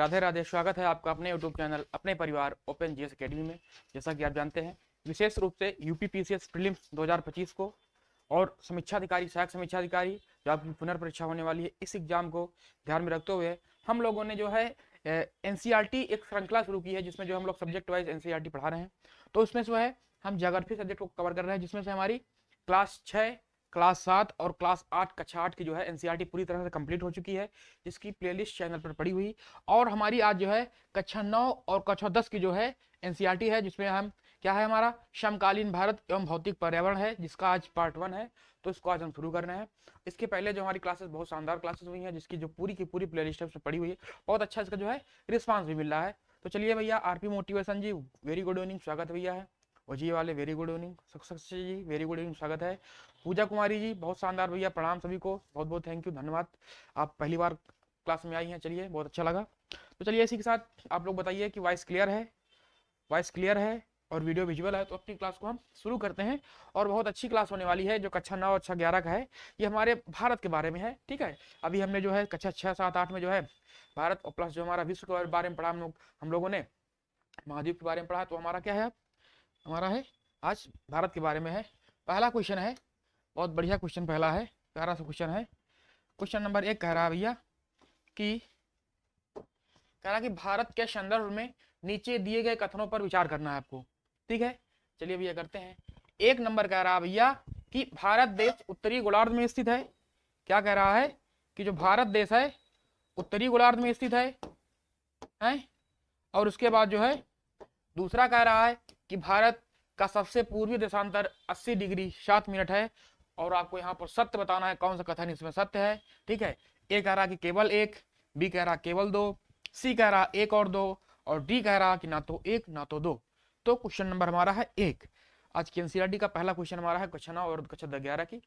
राधे राधे। स्वागत है आपका अपने यूट्यूब चैनल अपने परिवार ओपन जीएस एकेडमी में। जैसा कि आप जानते हैं, विशेष रूप से यूपी पीसीएस प्रीलिम्स 2025 को और समीक्षा अधिकारी, सहायक समीक्षा अधिकारी जो आपकी पुनर्परीक्षा होने वाली है, इस एग्जाम को ध्यान में रखते हुए हम लोगों ने जो है एनसीईआरटी एक श्रृंखला शुरू की है, जिसमें जो हम लोग सब्जेक्ट वाइज एनसीईआरटी पढ़ा रहे हैं। तो उसमें जो है हम ज्योग्राफी सब्जेक्ट को कवर कर रहे हैं, जिसमें से हमारी क्लास 6, क्लास 7 और क्लास 8 कक्षा 8 की जो है एनसीईआरटी पूरी तरह से कंप्लीट हो चुकी है, जिसकी प्लेलिस्ट चैनल पर पड़ी हुई। और हमारी आज जो है कक्षा 9 और कक्षा 10 की जो है एनसीईआरटी है, जिसमें हम क्या है, हमारा समकालीन भारत एवं भौतिक पर्यावरण है, जिसका आज पार्ट 1 है। तो इसको आज हम शुरू कर रहे हैं। इसके पहले जो हमारी क्लासेस बहुत शानदार क्लासेस हुई हैं, जिसकी जो पूरी की पूरी प्लेलिस्ट है उसमें पड़ी हुई है। बहुत अच्छा इसका जो है रिस्पांस भी मिल रहा है। तो चलिए भैया, आरपी मोटिवेशन जी वेरी गुड इवनिंग, स्वागत है भैया है। ओजी वाले वेरी गुड इवनिंग, सक्सेस जी वेरी गुड इवनिंग, स्वागत है। पूजा कुमारी जी बहुत शानदार भैया, प्रणाम सभी को, बहुत बहुत थैंक यू, धन्यवाद। आप पहली बार क्लास में आई हैं, चलिए बहुत अच्छा लगा। तो चलिए इसी के साथ आप लोग बताइए कि वॉइस क्लियर है, वॉइस क्लियर है और वीडियो विजुअल है। तो अपनी क्लास को हम शुरू करते हैं और बहुत अच्छी क्लास होने वाली है। जो कक्षा 9 और कक्षा 11 का है, ये हमारे भारत के बारे में है, ठीक है। अभी हमने जो है कक्षा 6, 7, 8 में जो है भारत और प्लस जो हमारा विश्व के बारे में पढ़ा, हम लोगों ने महाद्वीप के बारे में पढ़ा। तो हमारा क्या है, हमारा है आज भारत के बारे में है। पहला क्वेश्चन है, बहुत बढ़िया क्वेश्चन पहला है, प्यारा सा क्वेश्चन है। क्वेश्चन नंबर 1 कह रहा है भैया कि भारत के संदर्भ में नीचे दिए गए कथनों पर विचार करना है आपको, ठीक है। चलिए भैया करते हैं। 1 नंबर कह रहा है भैया कि भारत देश उत्तरी गोलार्ध में स्थित है। क्या कह रहा है कि जो भारत देश है उत्तरी गोलार्ध में स्थित है? और उसके बाद जो है दूसरा कह रहा है कि भारत का सबसे पूर्वी देशांतर 80 डिग्री 7 मिनट है। और आपको यहाँ पर सत्य बताना है, कौन सा कथन इसमें सत्य है, ठीक है। ए कह रहा कि केवल 1, बी कह रहा केवल 2, सी कह रहा 1 और 2 और डी कह रहा कि ना तो 1 ना तो 2। तो क्वेश्चन नंबर हमारा है 1। आज की एनसीईआरटी का पहला क्वेश्चन हमारा है कक्षा 9 और कक्षा 11 की।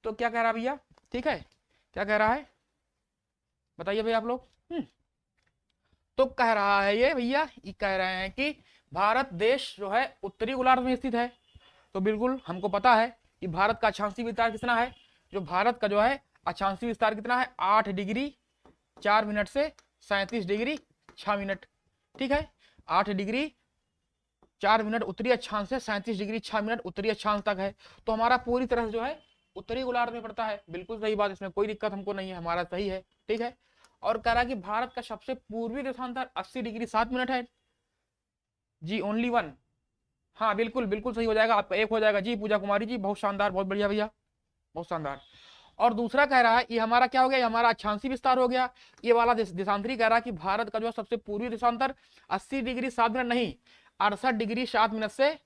तो क्या कह रहा भैया, ठीक है, क्या कह रहा है बताइए भैया आप लोग। तो कह रहा है ये भैया, ये कह रहे हैं कि भारत देश जो है उत्तरी गोलार्ध में स्थित है। तो बिल्कुल हमको पता है कि भारत का अक्षांशीय विस्तार कितना है। जो भारत का जो है अक्षांशीय विस्तार कितना है, 8 डिग्री 4 मिनट से 37 डिग्री 6 मिनट, ठीक है। 8 डिग्री 4 मिनट उत्तरी अक्षांश से 37 डिग्री 6 मिनट उत्तरी अक्षांश तक है। तो हमारा पूरी तरह से जो है उत्तरी गोलार्ध में पड़ता है। बिल्कुल सही बात, इसमें कोई दिक्कत हमको नहीं है, हमारा सही है, ठीक है। और कह रहा कि भारत का सबसे पूर्वी देशांतर 80 डिग्री 7 मिनट है जी, ओनली 1। हाँ बिल्कुल बिल्कुल सही हो जाएगा, आपका 1 हो जाएगा जी। पूजा कुमारी जी बहुत शानदार, बहुत बढ़िया भैया, बहुत शानदार। और दूसरा कह रहा है ये हमारा क्या हो गया, ये हमारा अक्षांशीय विस्तार हो गया। ये वाला देशांतरी कह रहा है कि भारत का जो है सबसे पूर्वी देशांतर 80 डिग्री 7 मिनट नहीं, 68 डिग्री 7 मिनट से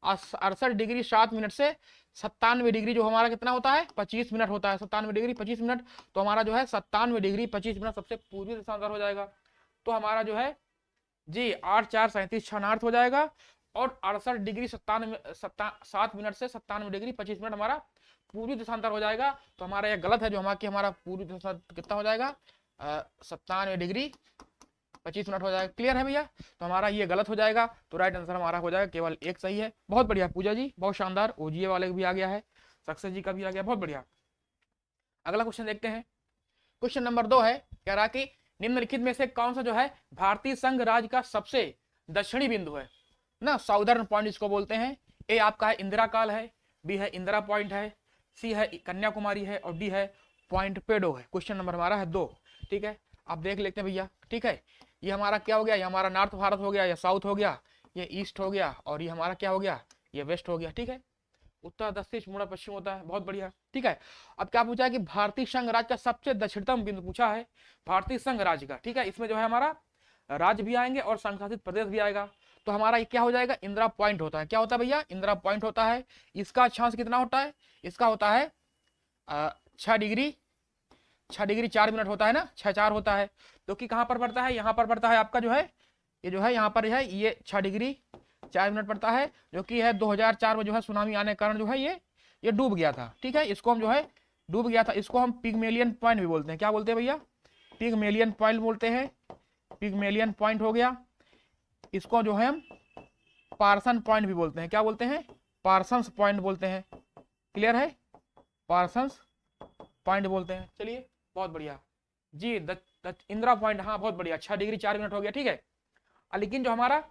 68 डिग्री 7 मिनट से 97 डिग्री जो हमारा कितना होता है 25 मिनट होता है। 97 डिग्री 25 मिनट, तो हमारा जो है 97 डिग्री 25 मिनट सबसे पूर्वी देशांतर हो जाएगा। तो हमारा जो है जी 8 4 37 6 हो जाएगा। और 68 डिग्री 7 मिनट से 97 डिग्री 25 मिनट हमारा पूर्वी देशांतर हो जाएगा। तो हमारा यह गलत है, जो हमारा पूर्वी देशांतर कितना हो जाएगा 97 डिग्री 25 मिनट हो जाएगा। क्लियर है भैया, तो हमारा ये गलत हो जाएगा। तो राइट आंसर हमारा हो जाएगा केवल 1 सही है। बहुत बढ़िया पूजा जी, बहुत शानदार। ओजीए वाले भी आ गया है, सक्सेस जी का भी आ गया, बहुत बढ़िया। अगला क्वेश्चन देखते हैं। क्वेश्चन नंबर 2 है, कह रहा कि निम्नलिखित में से कौन सा जो है भारतीय संघ राज्य का सबसे दक्षिणी बिंदु है ना, साउदर्न पॉइंट इसको बोलते हैं। ए आपका है इंदिरा काल है, बी है इंदिरा पॉइंट है, सी है कन्याकुमारी है और डी है पॉइंट पेडो है। क्वेश्चन नंबर हमारा है 2, ठीक है। आप देख लेते हैं भैया, ठीक है। ये हमारा क्या हो गया, ये हमारा नॉर्थ भारत हो गया, ये साउथ हो गया, ये ईस्ट हो गया और ये हमारा क्या हो गया, ये वेस्ट हो गया, ठीक है। उत्तर दक्षिण पूर्व पश्चिम होता है, बहुत बढ़िया, ठीक है। अब क्या पूछा है कि भारतीय संघ राज्य का सबसे दक्षिणतम बिंदु पूछा है, भारतीय संघ राज्य का, ठीक है। इसमें जो है हमारा राज्य भी आएंगे और संघ शासित प्रदेश भी आएगा। तो हमारा क्या हो जाएगा, इंदिरा पॉइंट होता है। क्या होता है भैया, इंदिरा पॉइंट होता है। इसका अक्षांश कितना होता है, इसका होता है 6 डिग्री 4 मिनट होता है ना, 6 4 होता है। तो कि कहाँ पर पड़ता है, यहाँ पर पड़ता है आपका जो है, ये जो है यहाँ पर है, ये 6 डिग्री 4 मिनट पड़ता है, जो कि है 2004 में जो है सुनामी आने के कारण जो है ये डूब गया था, ठीक है। इसको हम जो है डूब गया था, इसको हम पिगमेलियन पॉइंट भी बोलते हैं। क्या बोलते हैं भैया, पिगमेलियन पॉइंट बोलते हैं, पिगमेलियन पॉइंट हो गया। इसको जो है हम पार्सन पॉइंट भी बोलते हैं। क्या बोलते हैं, पार्सन्स पॉइंट बोलते हैं। क्लियर है, पार्सन्स पॉइंट बोलते हैं। चलिए बहुत बढ़िया जी, इंदिरा पॉइंट, हाँ बहुत बढ़िया, 6 डिग्री 4 मिनट हो गया, ठीक है। लेकिन जो हमारा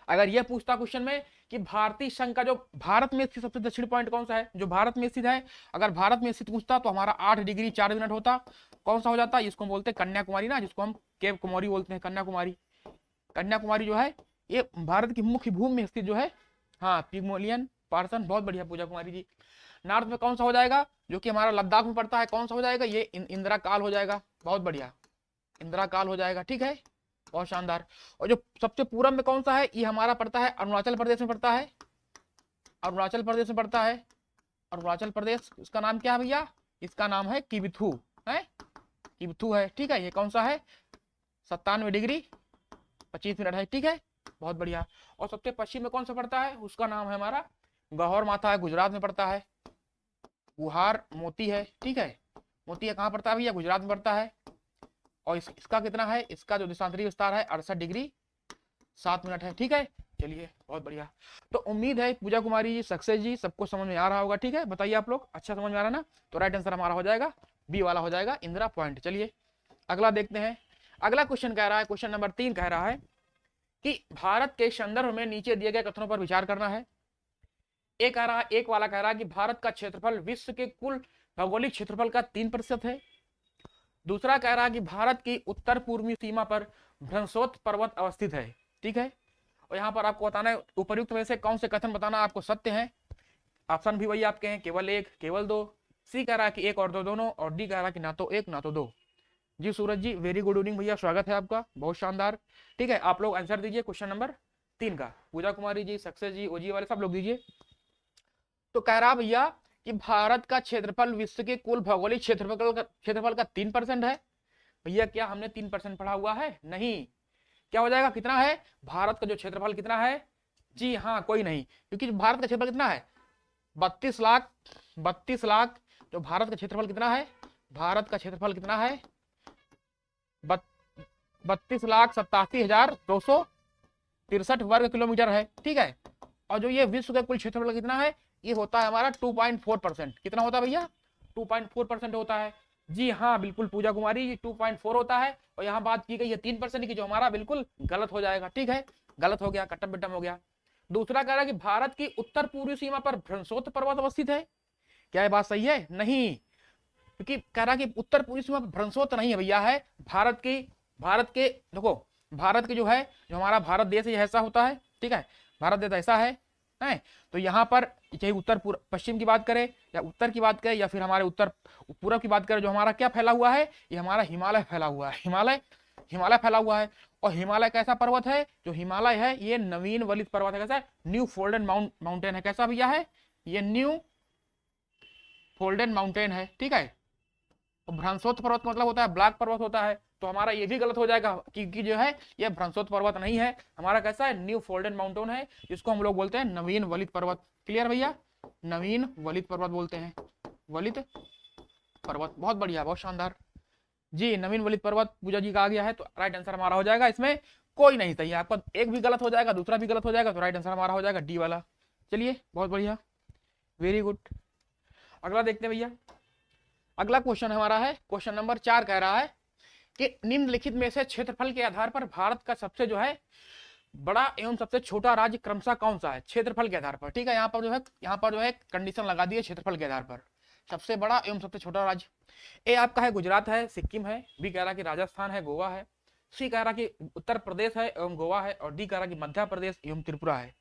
अगर यह पूछता क्वेश्चन में कि भारतीय संघ का जो भारत में स्थित सबसे दक्षिण पॉइंट कौन सा है, जो भारत में स्थित है, अगर भारत में स्थित पूछता तो हमारा 8 डिग्री 4 मिनट होता, कौन सा हो जाता, इसको हम बोलते हैं कन्याकुमारी ना, जिसको हम केप कुमारी बोलते हैं, कन्याकुमारी। कन्याकुमारी जो है ये भारत की मुख्य भूमि में स्थित जो है, हाँ पिग्मलियन पार्सन, बहुत बढ़िया पूजा कुमारी जी। नॉर्थ में कौन सा हो जाएगा, जो कि हमारा लद्दाख में पड़ता है, कौन सा हो जाएगा, ये इंदिरा काल हो जाएगा, बहुत बढ़िया, इंदिरा काल हो जाएगा, ठीक है, बहुत शानदार। और जो सबसे पूरब में कौन सा है, ये हमारा पड़ता है अरुणाचल प्रदेश में पड़ता है, अरुणाचल प्रदेश में पड़ता है, अरुणाचल प्रदेश, इसका नाम क्या है भैया, इसका नाम है किबिथू है, किबिथू है, ठीक है। ये कौन सा है, 97 डिग्री 25 मिनट है, ठीक है, बहुत बढ़िया। और सबसे पश्चिम में कौन सा पड़ता है, उसका नाम है हमारा गौहर माथा है, गुजरात में पड़ता है। गुहार मोती है, ठीक है, मोती है कहाँ पड़ता है भैया, गुजरात में पड़ता है। और इसका कितना है, इसका जो देशांतरी विस्तार है 68 डिग्री 7 मिनट है, ठीक है। चलिए बहुत बढ़िया। तो उम्मीद है पूजा कुमारी जी, सक्सेस जी, सबको समझ में आ रहा होगा, ठीक है। बताइए आप लोग, अच्छा समझ में आ रहा ना, तो राइट आंसर हमारा हो जाएगा बी वाला हो जाएगा, इंदिरा पॉइंट। चलिए अगला देखते हैं। अगला क्वेश्चन कह रहा है, क्वेश्चन नंबर 3 कह रहा है कि भारत के संदर्भ में नीचे दिए गए कथनों पर विचार करना है। एक कह रहा है, एक वाला कह रहा है कि भारत का क्षेत्रफल विश्व के कुल भौगोलिक क्षेत्रफल का 3% है। दूसरा कह रहा है कि भारत की उत्तर पूर्वी सीमा पर भ्रंशोत पर्वत अवस्थित है, ठीक है। और यहाँ पर आपको बताना है उपर्युक्त में से कौन से कथन बताना आपको सत्य है। ऑप्शन भी वही आपके हैं, केवल 1, केवल 2। सी कह रहा है कि 1 और 2 दोनों, और डी कह रहा है कि ना तो 1 ना तो 2। जी सूरज जी, वेरी गुड इवनिंग भैया, स्वागत है आपका, बहुत शानदार, ठीक है। आप लोग आंसर दीजिए क्वेश्चन नंबर 3 का, पूजा कुमारी जी, सक्सेस जी, ओजी वाले सब लोग दीजिए। तो कह रहा भैया कि भारत का क्षेत्रफल विश्व के कुल भौगोलिक क्षेत्रफल का 3% है। भैया क्या हमने 3% पढ़ा हुआ है, नहीं, क्या हो जाएगा, कितना है भारत का जो क्षेत्रफल कितना है, जी हाँ कोई नहीं, क्योंकि भारत का क्षेत्रफल कितना है 32 लाख, 32 लाख, जो भारत का क्षेत्रफल कितना है, भारत का क्षेत्रफल कितना है 32,87,263 वर्ग किलोमीटर है, ठीक है। और जो ये विश्व का कुल क्षेत्रफल कितना है, ये होता है हमारा 2.4%, कितना होता है भैया 2.4% होता है। जी हाँ बिल्कुल पूजा कुमारी, 2.4 होता है। और यहाँ बात की गई है 3% की, जो हमारा बिल्कुल गलत हो जाएगा, ठीक है, गलत हो गया, कट्टम बिट्टम हो गया। दूसरा कह रहा है कि भारत की उत्तर पूर्वी सीमा पर भ्रंशोत पर्वत अवस्थित है। क्या ये बात सही है, नहीं, क्योंकि कह रहा है कि उत्तर पूर्वी सीमा पर भ्रंशोत नहीं है भैया, है भारत के देखो, भारत के जो है, जो हमारा भारत देश ऐसा होता है, ठीक है, भारत देश ऐसा है। तो यहाँ पर चाहे उत्तर पश्चिम की बात करें या उत्तर की बात करें या फिर हमारे उत्तर पूर्व की बात करें, जो हमारा क्या फैला हुआ है, ये हमारा हिमालय फैला हुआ है, हिमालय फैला हुआ है। और हिमालय कैसा पर्वत है, जो हिमालय है ये नवीन वलित पर्वत है, कैसा है, न्यू फोल्डेन माउंटेन है, कैसा भैया है, ये न्यू फोल्डेन माउंटेन है, ठीक है। और भ्रंशोत पर्वत का मतलब होता है ब्लैक पर्वत होता है, तो हमारा ये भी गलत हो जाएगा, क्योंकि जो है ये भ्रंशोत पर्वत नहीं है, हमारा कैसा है न्यू फोल्डेन माउंटेन है, जिसको हम लोग बोलते हैं नवीन वलित पर्वत। क्लियर भैया, नवीन वलित पर्वत बोलते हैं, वलित पर्वत, बहुत बढ़िया, बहुत शानदार जी, नवीन वलित पर्वत पूजा जी का आ गया है, तो राइट आंसर हमारा हो जाएगा, इसमें कोई नहीं सही है, आपका एक भी गलत हो जाएगा, दूसरा भी गलत हो जाएगा, तो राइट आंसर हमारा हो जाएगा डी वाला। चलिए बहुत बढ़िया, वेरी गुड। अगला देखते हैं भैया, अगला क्वेश्चन हमारा है क्वेश्चन नंबर 4, कह रहा है कि निम्नलिखित में से क्षेत्रफल के आधार पर भारत का सबसे जो है बड़ा एवं सबसे छोटा राज्य क्रमशः कौन सा है, क्षेत्रफल के आधार पर, ठीक है। यहाँ पर जो है कंडीशन लगा दी है क्षेत्रफल के आधार पर, सबसे बड़ा एवं सबसे छोटा राज्य। ए आपका है गुजरात है, सिक्किम है, बी कह रहा कि राजस्थान है, गोवा है, सी कह रहा कि उत्तर प्रदेश है एवं गोवा है, और डी कह रहा कि मध्य प्रदेश एवं त्रिपुरा है।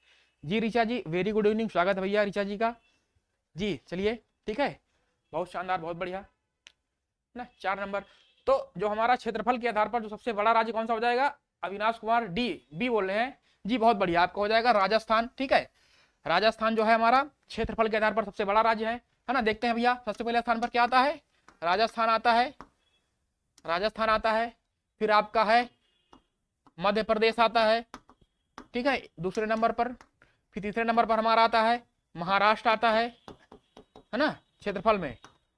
जी ऋचा जी, वेरी गुड इवनिंग, स्वागत है भैया ऋचा जी का। जी चलिए ठीक है, बहुत शानदार, बहुत बढ़िया ना। 4 नंबर, तो जो हमारा क्षेत्रफल के आधार पर जो सबसे बड़ा राज्य कौन सा हो जाएगा, अविनाश कुमार डी, बी बोल रहे हैं जी, बहुत बढ़िया, आपका हो जाएगा राजस्थान, ठीक है। राजस्थान जो है हमारा क्षेत्रफल के आधार पर सबसे बड़ा राज्य है ना। देखते हैं भैया, सबसे पहले स्थान पर क्या आता है, राजस्थान आता है, राजस्थान आता है, फिर आपका है मध्य प्रदेश आता है, ठीक है, दूसरे नंबर पर। फिर तीसरे नंबर पर हमारा आता है महाराष्ट्र आता है ना क्षेत्रफल में।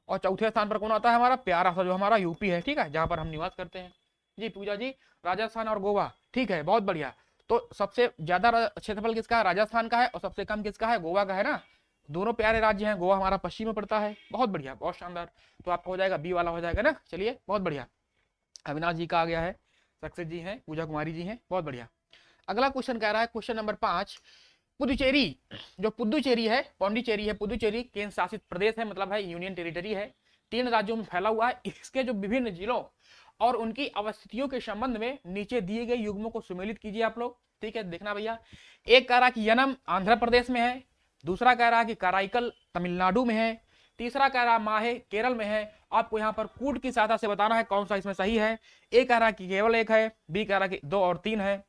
और चौथे स्थान पर कौन आता है, हमारा प्यारा सा जो हमारा यूपी है, ठीक है, जहां पर हम निवास करते हैं। जी पूजा जी, राजस्थान और गोवा, ठीक है, बहुत बढ़िया। तो सबसे ज्यादा क्षेत्रफल किसका है, राजस्थान का है, और सबसे कम किसका है, गोवा का है ना। दोनों प्यारे राज्य हैं, गोवा हमारा पश्चिम में पड़ता है, बहुत बढ़िया, बहुत शानदार। तो आपका हो जाएगा बी वाला हो जाएगा ना। चलिए बहुत बढ़िया, अविनाश जी का आ गया है, सक्सेस जी हैं, पूजा कुमारी जी हैं, बहुत बढ़िया। अगला क्वेश्चन कह रहा है, क्वेश्चन नंबर 5, पुदुचेरी, जो पुदुचेरी है, पौंडीचेरी है, पुदुचेरी केंद्र शासित प्रदेश है, मतलब है यूनियन टेरिटरी है, 3 राज्यों में फैला हुआ है। इसके जो विभिन्न जिलों और उनकी अवस्थितियों के संबंध में नीचे दिए गए युग्मों को सुमेलित कीजिए आप लोग। ठीक है, देखना भैया। एक कह रहा कि यनम आंध्र प्रदेश में है, दूसरा कह रहा कि कराईकल तमिलनाडु में है, तीसरा कह रहा माहे केरल में है। आपको यहाँ पर कूट की सहायता से बताना है कौन सा इसमें सही है। ए कह रहा कि केवल 1 है, बी कह रहा कि 2 और 3 है,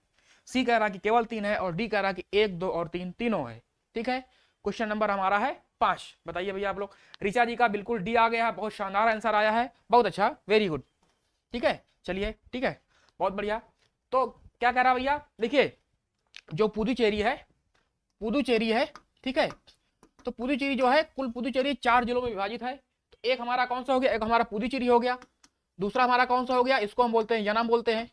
सी कह रहा कि केवल 3 है, और डी कह रहा कि 1, 2 और 3 तीनों है। ठीक है, क्वेश्चन नंबर हमारा है 5। बताइए भैया आप लोग। ऋचा जी का बिल्कुल डी आ गया है, बहुत शानदार आंसर आया है, बहुत अच्छा, वेरी गुड। ठीक है, चलिए, ठीक है, बहुत बढ़िया। तो क्या कह रहा भैया, देखिए जो पुदुचेरी है, पुदुचेरी है, ठीक है, तो पुदुचेरी जो है, कुल पुदुचेरी 4 जिलों में विभाजित है। तो एक हमारा कौन सा हो गया, एक हमारा पुदुचेरी हो गया, दूसरा हमारा कौन सा हो गया, इसको हम बोलते हैं यनम बोलते हैं,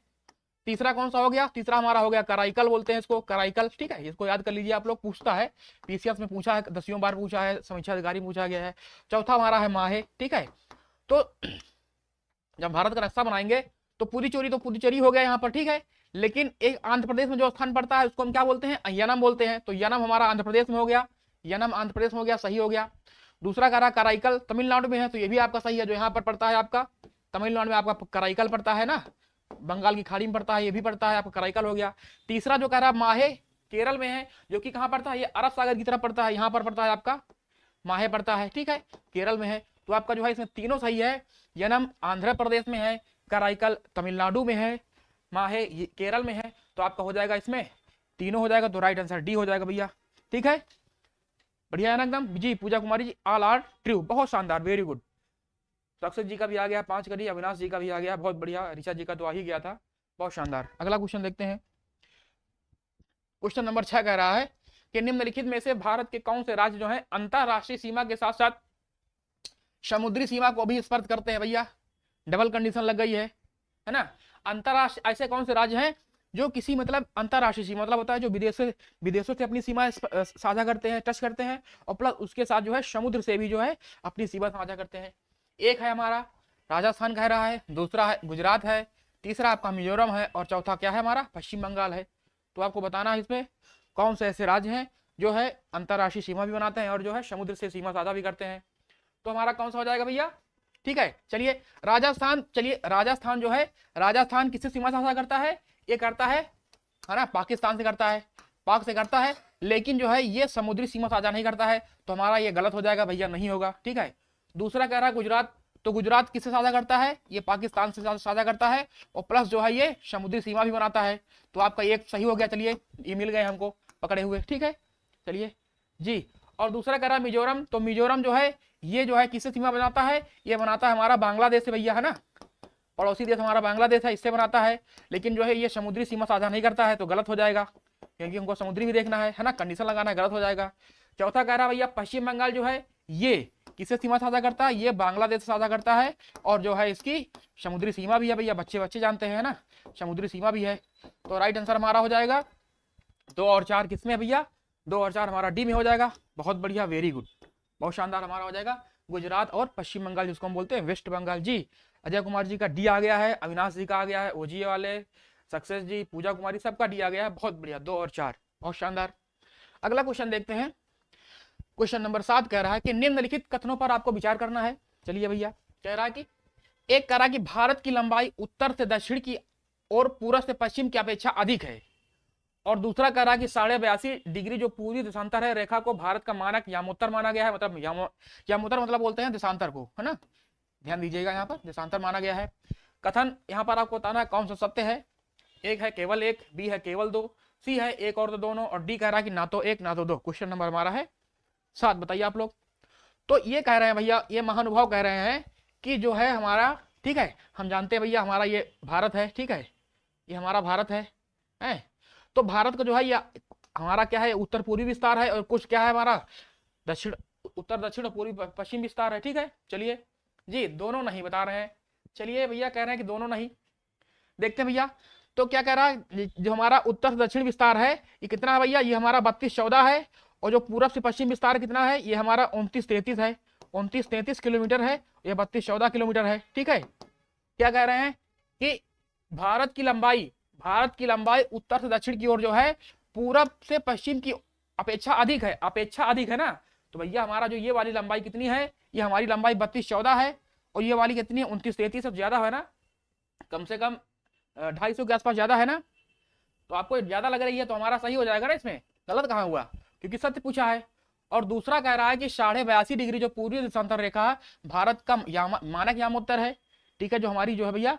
तीसरा कौन सा हो गया, तीसरा हमारा हो गया कराईकल बोलते हैं इसको, कराईकल। ठीक है, इसको याद कर लीजिए आप लोग, पूछता है पीसीएस में, पूछा है 10वीं बार पूछा है, समीक्षा अधिकारी पूछा गया है। चौथा हमारा है माहे। ठीक है, तो जब भारत का नक्शा बनाएंगे तो पुदुचेरी हो गया यहाँ पर। ठीक है, लेकिन एक आंध्र प्रदेश में जो स्थान पड़ता है उसको हम क्या बोलते हैं, यनम बोलते हैं। तो यनम हमारा आंध्र प्रदेश में हो गया, यनम आंध्र प्रदेश में हो गया, सही हो गया। दूसरा कह रहा कराईकल तमिलनाडु में है, तो ये भी आपका सही है, जो यहाँ पर पड़ता है आपका तमिलनाडु में, आपका कराईकल पड़ता है ना, बंगाल की खाड़ी में पड़ता है, ये भी पड़ता है आपका कराईकल हो गया। तीसरा जो कह रहा माहे केरल में है, जो कि कहाँ पड़ता है, ये अरब सागर की तरफ पड़ता है, यहाँ पर पड़ता है आपका माहे पड़ता है। ठीक है, केरल में है, तो आपका जो है इसमें तीनों सही है। यनम आंध्र प्रदेश में है, कराईकल तमिलनाडु में है, माहे केरल में है, तो आपका हो जाएगा इसमें तीनों हो जाएगा, तो राइट आंसर डी हो जाएगा भैया। ठीक है, बढ़िया है ना एकदम जी। पूजा Kumari ji, all are true, बहुत शानदार, वेरी गुड। सक्सेस जी का भी आ गया 5 करी, अविनाश जी का भी आ गया, बहुत बढ़िया। ऋचा जी का तो आ ही गया था, बहुत शानदार। अगला क्वेश्चन देखते हैं, क्वेश्चन नंबर 6 कह रहा है कि निम्नलिखित में से भारत के कौन से राज्य जो है अंतरराष्ट्रीय सीमा के साथ साथ समुद्री सीमा को भी स्पर्श करते हैं। भैया डबल कंडीशन लग गई है ना। अंतरराष्ट्रीय ऐसे कौन से राज्य हैं जो किसी मतलब अंतरराष्ट्रीय सीमा मतलब होता है जो विदेशों से अपनी सीमा साझा करते हैं, टच करते हैं, और प्लस उसके साथ जो है समुद्र से भी जो है अपनी सीमा साझा करते हैं। एक है हमारा राजस्थान कह रहा है, दूसरा है गुजरात है, तीसरा आपका मिजोरम है, और चौथा क्या है हमारा पश्चिम बंगाल है। तो आपको बताना है इसमें कौन से ऐसे राज्य हैं जो है अंतरराष्ट्रीय सीमा भी बनाते हैं और जो है समुद्र से सीमा साझा भी करते हैं। तो हमारा कौन सा हो जाएगा भैया, ठीक है, चलिए राजस्थान। चलिए राजस्थान जो है, राजस्थान किससे सीमा साझा करता है, ये करता है ना, पाकिस्तान से करता है, पाक से करता है, लेकिन जो है ये समुद्री सीमा साझा नहीं करता है, तो हमारा ये गलत हो जाएगा भैया, नहीं होगा। ठीक है, दूसरा कह रहा है गुजरात, तो गुजरात किससे साझा करता है, ये पाकिस्तान से साझा करता है, और प्लस जो है ये समुद्री सीमा भी बनाता है, तो आपका एक सही हो गया। चलिए ये मिल गए हमको पकड़े हुए, ठीक है, चलिए जी। और दूसरा कह रहा है मिजोरम, तो मिजोरम जो है ये जो है किससे सीमा बनाता है, ये बनाता है हमारा बांग्लादेश से भैया, है ना, पड़ोसी देश हमारा बांग्लादेश है, इससे बनाता है, लेकिन जो है ये समुद्री सीमा साझा नहीं करता है, तो गलत हो जाएगा, क्योंकि हमको समुद्री भी देखना है ना, कंडीशन लगाना है, गलत हो जाएगा। चौथा कह रहा है भैया पश्चिम बंगाल जो है ये किससे सीमा साझा करता है, ये बांग्लादेश से साझा करता है, और जो है इसकी समुद्री सीमा भी है भैया, बच्चे बच्चे जानते हैं ना, समुद्री सीमा भी है। तो राइट आंसर हमारा हो जाएगा 2 और 4 किसमें है भैया, 2 और 4 हमारा डी में हो जाएगा। बहुत बढ़िया, वेरी गुड, बहुत शानदार हमारा हो जाएगा गुजरात और पश्चिम बंगाल, जिसको हम बोलते हैं वेस्ट बंगाल जी। अजय कुमार जी का डी आ गया है, अविनाश जी का आ गया है, ओजी वाले, सक्सेस जी, पूजा कुमारी, सबका डी आ गया है, बहुत बढ़िया, 2 और 4, बहुत शानदार। अगला क्वेश्चन देखते हैं, क्वेश्चन नंबर 7 कह रहा है कि निम्नलिखित कथनों पर आपको विचार करना है। चलिए भैया, कह रहा है कि एक कह रहा है कि भारत की लंबाई उत्तर से दक्षिण की और पूर्व से पश्चिम की अपेक्षा अधिक है, और दूसरा कह रहा है कि 82.5 डिग्री जो पूरी देशांतर है रेखा को भारत का मानक यामोत्तर माना गया है, मतलब यामोत्तर मतलब बोलते हैं देशांतर को, है ना, ध्यान दीजिएगा, यहाँ पर देशांतर माना गया है। कथन यहाँ पर आपको बताना है कौन सा सत्य है, एक है केवल 1, बी है केवल 2, सी है 1 और 2 दोनों, और डी कह रहा है कि ना तो 1 ना तो 2। क्वेश्चन नंबर हमारा है 7, बताइए आप लोग। तो ये कह रहे हैं भैया, ये महानुभाव कह रहे हैं कि जो है हमारा, ठीक है, हम जानते हैं भैया हमारा ये भारत है, ठीक है, ये हमारा भारत है, तो भारत का जो है ये हमारा क्या है, उत्तर पूर्वी विस्तार है, और कुछ क्या है हमारा दक्षिण, उत्तर दक्षिण और पूर्वी पश्चिम विस्तार है। ठीक है, चलिए जी, दोनों नहीं बता रहे हैं। चलिए भैया कह रहे हैं कि दोनों नहीं, देखते हैं भैया। तो क्या कह रहा है, जो हमारा उत्तर दक्षिण विस्तार है ये कितना है भैया, ये हमारा 32-14 है, और जो पूरब से पश्चिम विस्तार कितना है, ये हमारा 29-33 है, 29-33 किलोमीटर है, ये 32-14 किलोमीटर है। ठीक है, क्या कह रहे हैं, कि भारत की लंबाई उत्तर से दक्षिण की ओर जो है पूरब से पश्चिम की अपेक्षा अधिक है ना। तो भैया हमारा जो ये वाली लंबाई कितनी है, ये हमारी लंबाई 32-14 है, और ये वाली कितनी है 29-33 से ज्यादा है ना, कम से कम 250 के आसपास ज्यादा है ना। तो आपको ज्यादा लग रही है तो हमारा सही हो जाएगा ना, इसमें गलत कहाँ हुआ, क्योंकि सत्य पूछा है। और दूसरा कह रहा है कि 82.5 डिग्री जो पूर्वी देशांतर रेखा भारत का मानक यामोत्तर है, ठीक है, जो हमारी जो है भैया,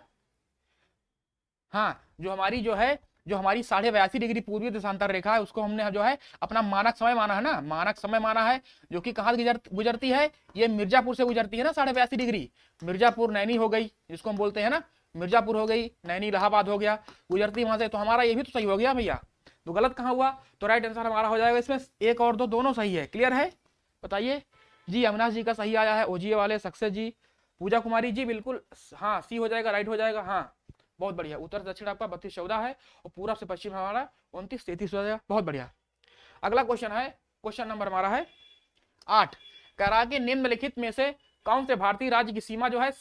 हाँ जो हमारी 82.5 डिग्री पूर्वी देशांतर रेखा है, उसको हमने जो है अपना मानक समय माना है ना, मानक समय माना है, जो कि कहाँ गुजरती है, ये मिर्जापुर से गुजरती है ना 82.5 डिग्री। मिर्जापुर नैनी हो गई जिसको हम बोलते हैं ना, मिर्जापुर हो गई, नैनी इलाहाबाद हो गया, गुजरती वहां से। तो हमारा ये भी तो सही हो गया भैया, तो गलत कहाँ हुआ। तो राइट आंसर हमारा हो जाएगा इसमें 1 और 2 दोनों सही है। क्लियर है, बताइए जी। अविनाश जी का सही आया है, ओजीए वाले सक्सेस जी, पूजा कुमारी जी बिल्कुल हाँ, सी हो जाएगा, राइट हो जाएगा, हाँ बहुत बढ़िया। उत्तर दक्षिण आपका 32-14 है, और पूरा से पश्चिम हमारा 29-33 हो जाएगा, बहुत बढ़िया। अगला क्वेश्चन है, क्वेश्चन नंबर हमारा है 8। कह रहा है कि निम्नलिखित में से कौन से भारतीय राज्य की सीमा जो है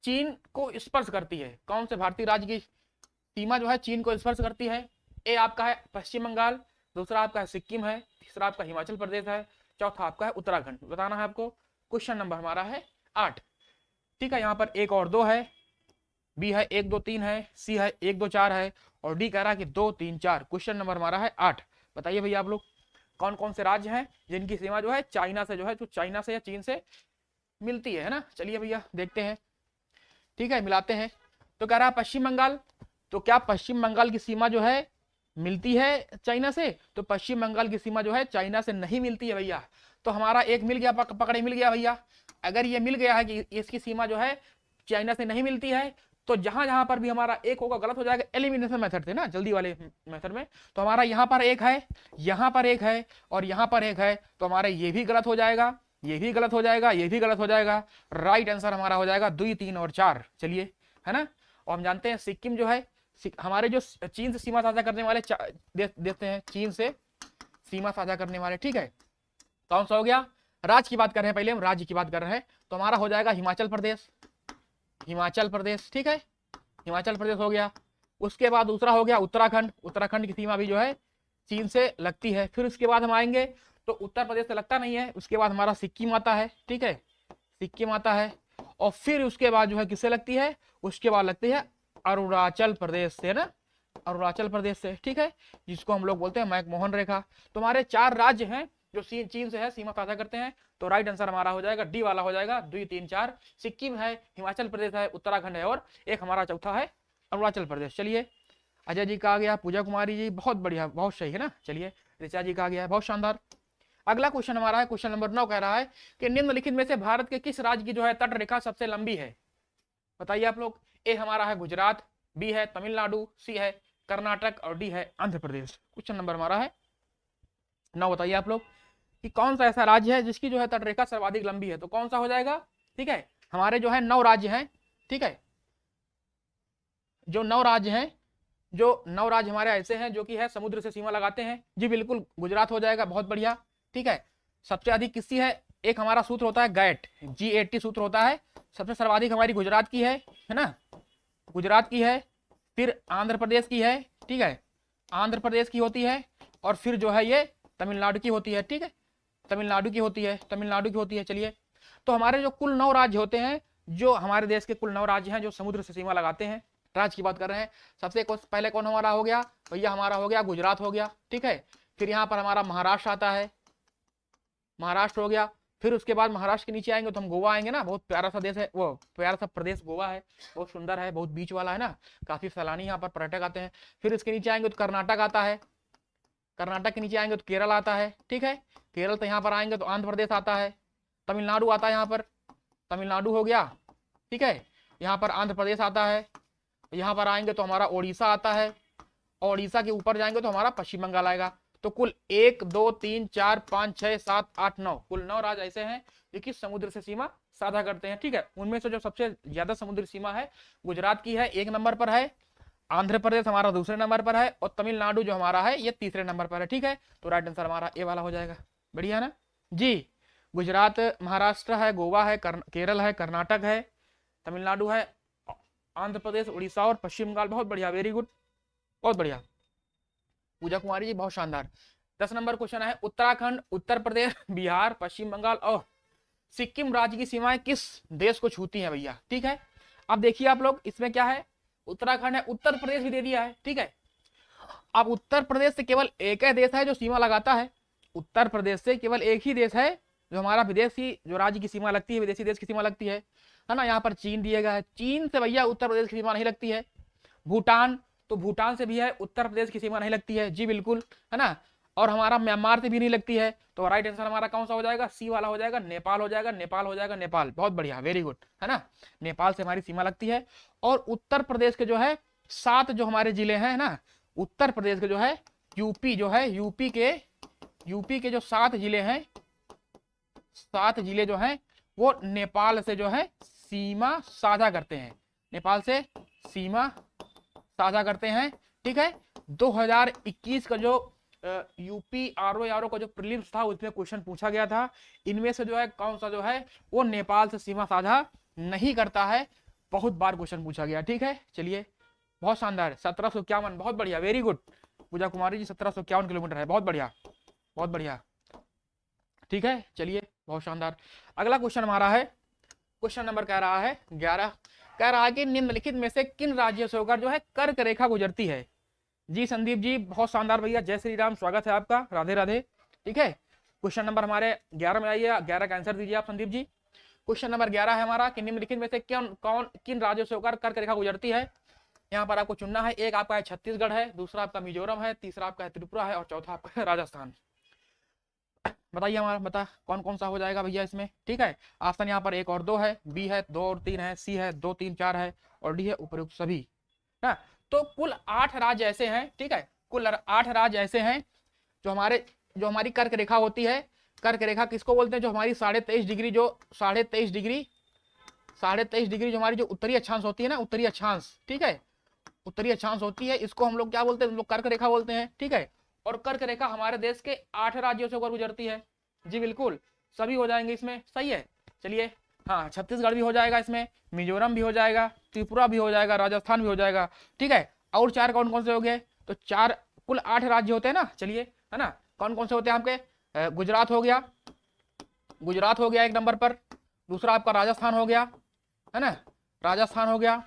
चीन को स्पर्श करती है, कौन से भारतीय राज्य की सीमा जो है चीन को स्पर्श करती है। ए आपका है पश्चिम बंगाल, दूसरा आपका है सिक्किम है, तीसरा आपका हिमाचल प्रदेश है, चौथा आपका है उत्तराखंड। बताना है आपको। क्वेश्चन नंबर हमारा है 8, ठीक है। यहाँ पर 1 और 2 है, बी है 1 2 3 है, सी है 1 2 4 है, और डी कह रहा है कि 2 3 4। क्वेश्चन नंबर हमारा है 8। बताइए भैया आप लोग कौन कौन से राज्य हैं जिनकी सीमा जो है चाइना से जो है, जो चाइना से या चीन से मिलती है ना। चलिए भैया देखते हैं, ठीक है, मिलाते हैं। तो कह रहा है पश्चिम बंगाल, तो क्या पश्चिम बंगाल की सीमा जो है मिलती है चाइना से? तो पश्चिम बंगाल की सीमा जो है चाइना से नहीं मिलती है भैया। तो हमारा एक मिल गया, पकड़े मिल गया भैया। अगर ये मिल गया है कि इसकी सीमा जो है चाइना से नहीं मिलती है, तो जहां जहां पर भी हमारा एक होगा गलत हो जाएगा। एलिमिनेशन मेथड थे ना, जल्दी वाले मेथड में। तो हमारा यहाँ पर एक है, यहाँ पर एक है, और यहाँ पर एक है, तो हमारा ये भी गलत हो जाएगा, ये भी गलत हो जाएगा, ये भी गलत हो जाएगा। राइट आंसर हमारा हो जाएगा 2 3 और 4। चलिए, है ना। और हम जानते हैं सिक्किम जो है हमारे जो चीन से सीमा साझा करने वाले देखते हैं, चीन से सीमा साझा करने वाले, ठीक है। कौन सा हो गया? राज्य की बात कर रहे हैं, पहले हम राज्य की बात कर रहे हैं। तो हमारा हो जाएगा हिमाचल प्रदेश, हिमाचल प्रदेश, ठीक है, हिमाचल प्रदेश हो गया। उसके बाद दूसरा हो गया उत्तराखंड, उत्तराखंड की सीमा भी जो है चीन से लगती है। फिर उसके बाद हम आएंगे तो उत्तर प्रदेश से लगता नहीं है, उसके बाद हमारा सिक्किम आता है, ठीक है, सिक्किम आता है। और फिर उसके बाद जो है किससे लगती है? उसके बाद लगती है अरुणाचल प्रदेश से ना, अरुणाचल प्रदेश से, ठीक है, जिसको हम लोग बोलते हैं मैकमोहन रेखा। तो हमारे 4 राज्य हैं जो चीन से है सीमा साझा करते हैं। तो राइट आंसर हमारा हो जाएगा डी वाला हो जाएगा, 2 3 4। सिक्किम है, हिमाचल प्रदेश है, उत्तराखंड है, और एक हमारा चौथा है अरुणाचल प्रदेश। चलिए, अजय जी का आ गया, पूजा कुमारी जी बहुत बढ़िया, बहुत सही है ना। चलिए, ऋचा जी का आ गया है, बहुत शानदार। अगला क्वेश्चन हमारा है, क्वेश्चन नंबर 9 कह रहा है कि निम्नलिखित में से भारत के किस राज्य की जो है तट रेखा सबसे लंबी है? बताइए आप लोग। ए हमारा है गुजरात, बी है तमिलनाडु, सी है कर्नाटक, और डी है आंध्र प्रदेश। क्वेश्चन नंबर हमारा है 9। बताइए आप लोग कि कौन सा ऐसा राज्य है जिसकी जो है तट रेखा सर्वाधिक लंबी है? तो कौन सा हो जाएगा? ठीक है, हमारे जो है 9 राज्य हैं, ठीक है, जो 9 राज्य हैं, जो 9 राज्य हमारे ऐसे हैं जो कि है समुद्र से सीमा लगाते हैं। जी बिल्कुल, गुजरात हो जाएगा, बहुत बढ़िया, ठीक है। सबसे अधिक किसकी है? एक हमारा सूत्र होता है गैट, G80 सूत्र होता है। सबसे सर्वाधिक हमारी गुजरात की है ना, गुजरात की है। फिर आंध्र प्रदेश की है, ठीक है, आंध्र प्रदेश की होती है। और फिर जो है ये तमिलनाडु की होती है, ठीक है, तमिलनाडु की होती है, तमिलनाडु की होती है। चलिए, तो हमारे जो कुल 9 राज्य होते हैं, जो हमारे देश के कुल 9 राज्य हैं जो समुद्र से सीमा लगाते हैं, राज्य की बात कर रहे हैं। सबसे पहले कौन हमारा हो गया भैया? हमारा हो गया गुजरात हो गया, ठीक है। फिर यहाँ पर हमारा महाराष्ट्र आता है, महाराष्ट्र हो गया। फिर उसके बाद महाराष्ट्र के नीचे आएंगे तो हम गोवा आएंगे ना, बहुत प्यारा सा देश है वो, प्यारा सा प्रदेश गोवा है, बहुत सुंदर है, बहुत बीच वाला है ना, काफी सैलानी यहाँ पर पर्यटक आते हैं। फिर इसके नीचे आएंगे तो कर्नाटक आता है, कर्नाटक के नीचे आएंगे तो केरल आता है, ठीक है, केरल। तो यहाँ पर आएंगे तो आंध्र प्रदेश आता है, तमिलनाडु आता है, यहाँ पर तमिलनाडु हो गया, ठीक है। यहाँ पर आंध्र प्रदेश आता है, यहाँ पर आएंगे तो हमारा ओडिशा आता है, और ओडिशा के ऊपर जाएंगे तो हमारा पश्चिम बंगाल आएगा। तो कुल 1 2 3 4 5 6 7 8 9, कुल 9 राज्य ऐसे हैं जो कि समुद्र से सीमा साझा करते हैं, ठीक है। उनमें से जो सबसे ज्यादा समुद्री सीमा है गुजरात की है, 1 नंबर पर है। आंध्र प्रदेश हमारा दूसरे नंबर पर है, और तमिलनाडु जो हमारा है ये तीसरे नंबर पर है, ठीक है। तो राइट आंसर हमारा ए वाला हो जाएगा, बढ़िया ना जी। गुजरात, महाराष्ट्र है, गोवा है, केरल है, कर्नाटक है, तमिलनाडु है, आंध्र प्रदेश, उड़ीसा और पश्चिम बंगाल। बहुत बढ़िया, वेरी गुड, बहुत बढ़िया पूजा कुमारी जी, बहुत शानदार। 10 नंबर क्वेश्चन है, उत्तराखंड, उत्तर प्रदेश, बिहार, पश्चिम बंगाल और सिक्किम राज्य की सीमाएं किस देश को छूती हैं भैया? ठीक है, अब देखिए आप लोग, इसमें क्या है, उत्तराखंड है, उत्तर प्रदेश भी दे दिया है। ठीक है, अब उत्तर प्रदेश से केवल एक ही देश है जो सीमा लगाता है, उत्तर प्रदेश से केवल एक ही देश है जो हमारा विदेशी जो राज्य की सीमा लगती है, विदेशी देश की सीमा लगती है ना। यहाँ पर चीन दिया गया है, चीन से भैया उत्तर प्रदेश की सीमा नहीं लगती है। भूटान, तो भूटान से भी है, उत्तर प्रदेश की सीमा नहीं लगती है जी बिल्कुल, है ना। और हमारा म्यांमार से भी नहीं लगती है, तो राइट आंसर हमारा कौन सा हो जाएगा? सी वाला हो जाएगा, नेपाल हो जाएगा, नेपाल हो जाएगा, नेपाल। बहुत बढ़िया, वेरी गुड, है ना, नेपाल से हमारी सीमा लगती है। और उत्तर प्रदेश के जो है 7 जो हमारे जिले हैं ना, उत्तर प्रदेश के जो है यूपी जो है, यूपी के जो 7 जिले हैं, 7 जिले जो हैं वो नेपाल से जो है सीमा साझा करते हैं, नेपाल से सीमा साझा करते हैं। ठीक है, 2021 का जो यूपी आरओ का जो प्रीलिम्स था उसमें क्वेश्चन पूछा गया था, इनमें से जो है कौन सा जो है वो नेपाल से सीमा साझा नहीं करता है, बहुत बार क्वेश्चन पूछा गया। ठीक है, चलिए, बहुत शानदार, 1751, बहुत बढ़िया, वेरी गुड पूजा कुमारी जी, 1751 किलोमीटर है, बहुत बढ़िया, बहुत बढ़िया। ठीक है, चलिए, बहुत शानदार। अगला क्वेश्चन हमारा है, क्वेश्चन नंबर कह रहा है 11, कह रहा है कि निम्नलिखित में से किन राज्यों से होकर जो है कर्क रेखा गुजरती है? जी संदीप जी, बहुत शानदार भैया, जय श्री राम, स्वागत है आपका, राधे राधे। ठीक है, क्वेश्चन नंबर हमारे 11 में आइए, 11 का आंसर दीजिए आप संदीप जी। क्वेश्चन नंबर 11 है हमारा कि निम्नलिखित में से किन राज्यों से होकर कर्क रेखा गुजरती है? यहाँ पर आपको चुनना है, एक आपका है छत्तीसगढ़ है, दूसरा आपका मिजोरम है, तीसरा आपका है त्रिपुरा है और चौथा आपका है राजस्थान। बताइए हमारा, बता कौन कौन सा हो जाएगा भैया इसमें? ठीक है, ऑप्शन यहाँ पर 1 और 2 है, बी है 2 और 3 है, सी है 2 3 4 है और डी है उपयुक्त सभी। ना, तो कुल 8 राज्य ऐसे हैं, ठीक है, कुल 8 राज्य ऐसे हैं जो हमारी कर्क रेखा होती है। कर्क रेखा किसको बोलते हैं? जो हमारी 23.5 डिग्री जो हमारी जो उत्तरी अक्षांश होती है ना, उत्तरी अक्षांश, ठीक है, उत्तरी अक्षांश होती है, इसको हम लोग क्या बोलते हैं? हम लोग कर्क रेखा बोलते हैं। ठीक है, और कर्क रेखा हमारे देश के 8 राज्यों से होकर गुजरती है जी बिल्कुल, सभी हो जाएंगे इसमें, सही है। चलिए, हाँ, छत्तीसगढ़ भी हो जाएगा इसमें, मिजोरम भी हो जाएगा, त्रिपुरा भी हो जाएगा, राजस्थान भी हो जाएगा। ठीक है, और 4 कौन कौन से हो गए? तो 4, कुल 8 राज्य होते हैं ना, चलिए, है ना, कौन कौन से होते हैं आपके? गुजरात हो गया, गुजरात हो गया 1 नंबर पर, दूसरा आपका राजस्थान हो गया, है ना, राजस्थान हो गया,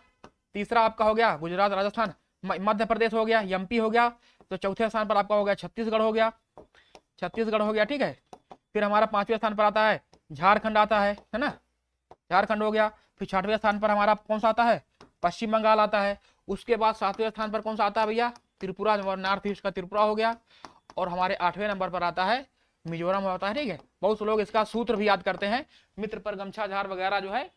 तीसरा आपका हो गया गुजरात राजस्थान, मध्य प्रदेश हो गया, एमपी हो गया, तो चौथे स्थान पर आपका हो गया छत्तीसगढ़ हो गया, छत्तीसगढ़ हो गया। ठीक है, फिर हमारा 5वें स्थान पर आता है झारखंड आता है ना, झारखंड हो गया। फिर 6वें स्थान पर हमारा कौन सा आता है? पश्चिम बंगाल आता है। उसके बाद 7वें स्थान पर कौन सा आता है भैया? त्रिपुरा, नॉर्थ ईस्ट का त्रिपुरा हो गया। और हमारे 8वें नंबर पर आता है मिजोरम होता है। ठीक है, बहुत से लोग इसका सूत्र भी याद करते हैं, मित्र पर गमछा झार वगैरह जो है,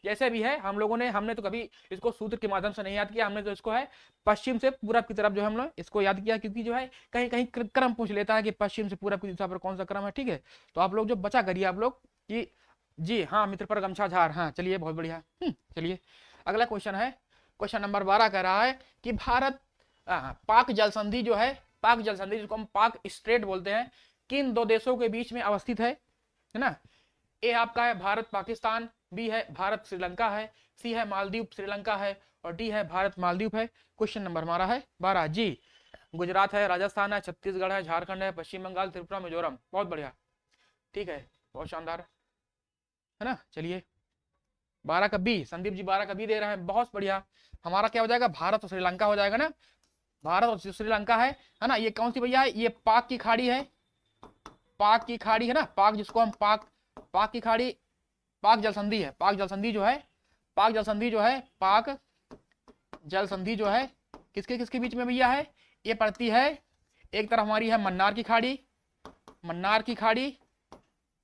जैसे भी है, हमने तो कभी इसको सूत्र के माध्यम से नहीं याद किया, हमने तो इसको है पश्चिम से पूरब की तरफ जो है हम लोग इसको याद किया, क्योंकि जो है कहीं कहीं क्रम पूछ लेता है कि पश्चिम से पूरब की दिशा पर कौन सा क्रम है। ठीक है, तो आप लोग जो बचा करिए आप लोग कि जी हाँ, मित्र पर गमछा झार, हाँ चलिए, बहुत बढ़िया। चलिए, अगला क्वेश्चन है, क्वेश्चन नंबर 12 कह रहा है कि भारत पाक जल संधि जो है, पाक जल संधि जिसको हम पाक स्ट्रेट बोलते हैं, किन 2 देशों के बीच में अवस्थित है ना? ए आपका है भारत पाकिस्तान, बी है भारत श्रीलंका है, सी है मालदीव श्रीलंका है और डी है भारत मालदीव है। क्वेश्चन नंबर हमारा है 12 जी। गुजरात है, राजस्थान है, छत्तीसगढ़ है, झारखंड है, पश्चिम बंगाल, त्रिपुरा, मिजोरम। बहुत बढ़िया, ठीक है, बहुत शानदार, है ना। चलिए, 12 का बी, संदीप जी 12 का बी दे रहे हैं, बहुत बढ़िया। हमारा क्या हो जाएगा? भारत और श्रीलंका हो जाएगा ना, भारत और श्रीलंका है ना। ये कौन सी भैया है? ये पाक की खाड़ी है, पाक की खाड़ी है ना, पाक जिसको हम पाक की खाड़ी, पाक जल संधि है, पाक जल संधि जो है, पाक जल संधि जो है, पाक जल संधि जो है किसके किसके बीच में भैया है? ये पड़ती है, एक तरफ हमारी है मन्नार की खाड़ी, मन्नार की खाड़ी,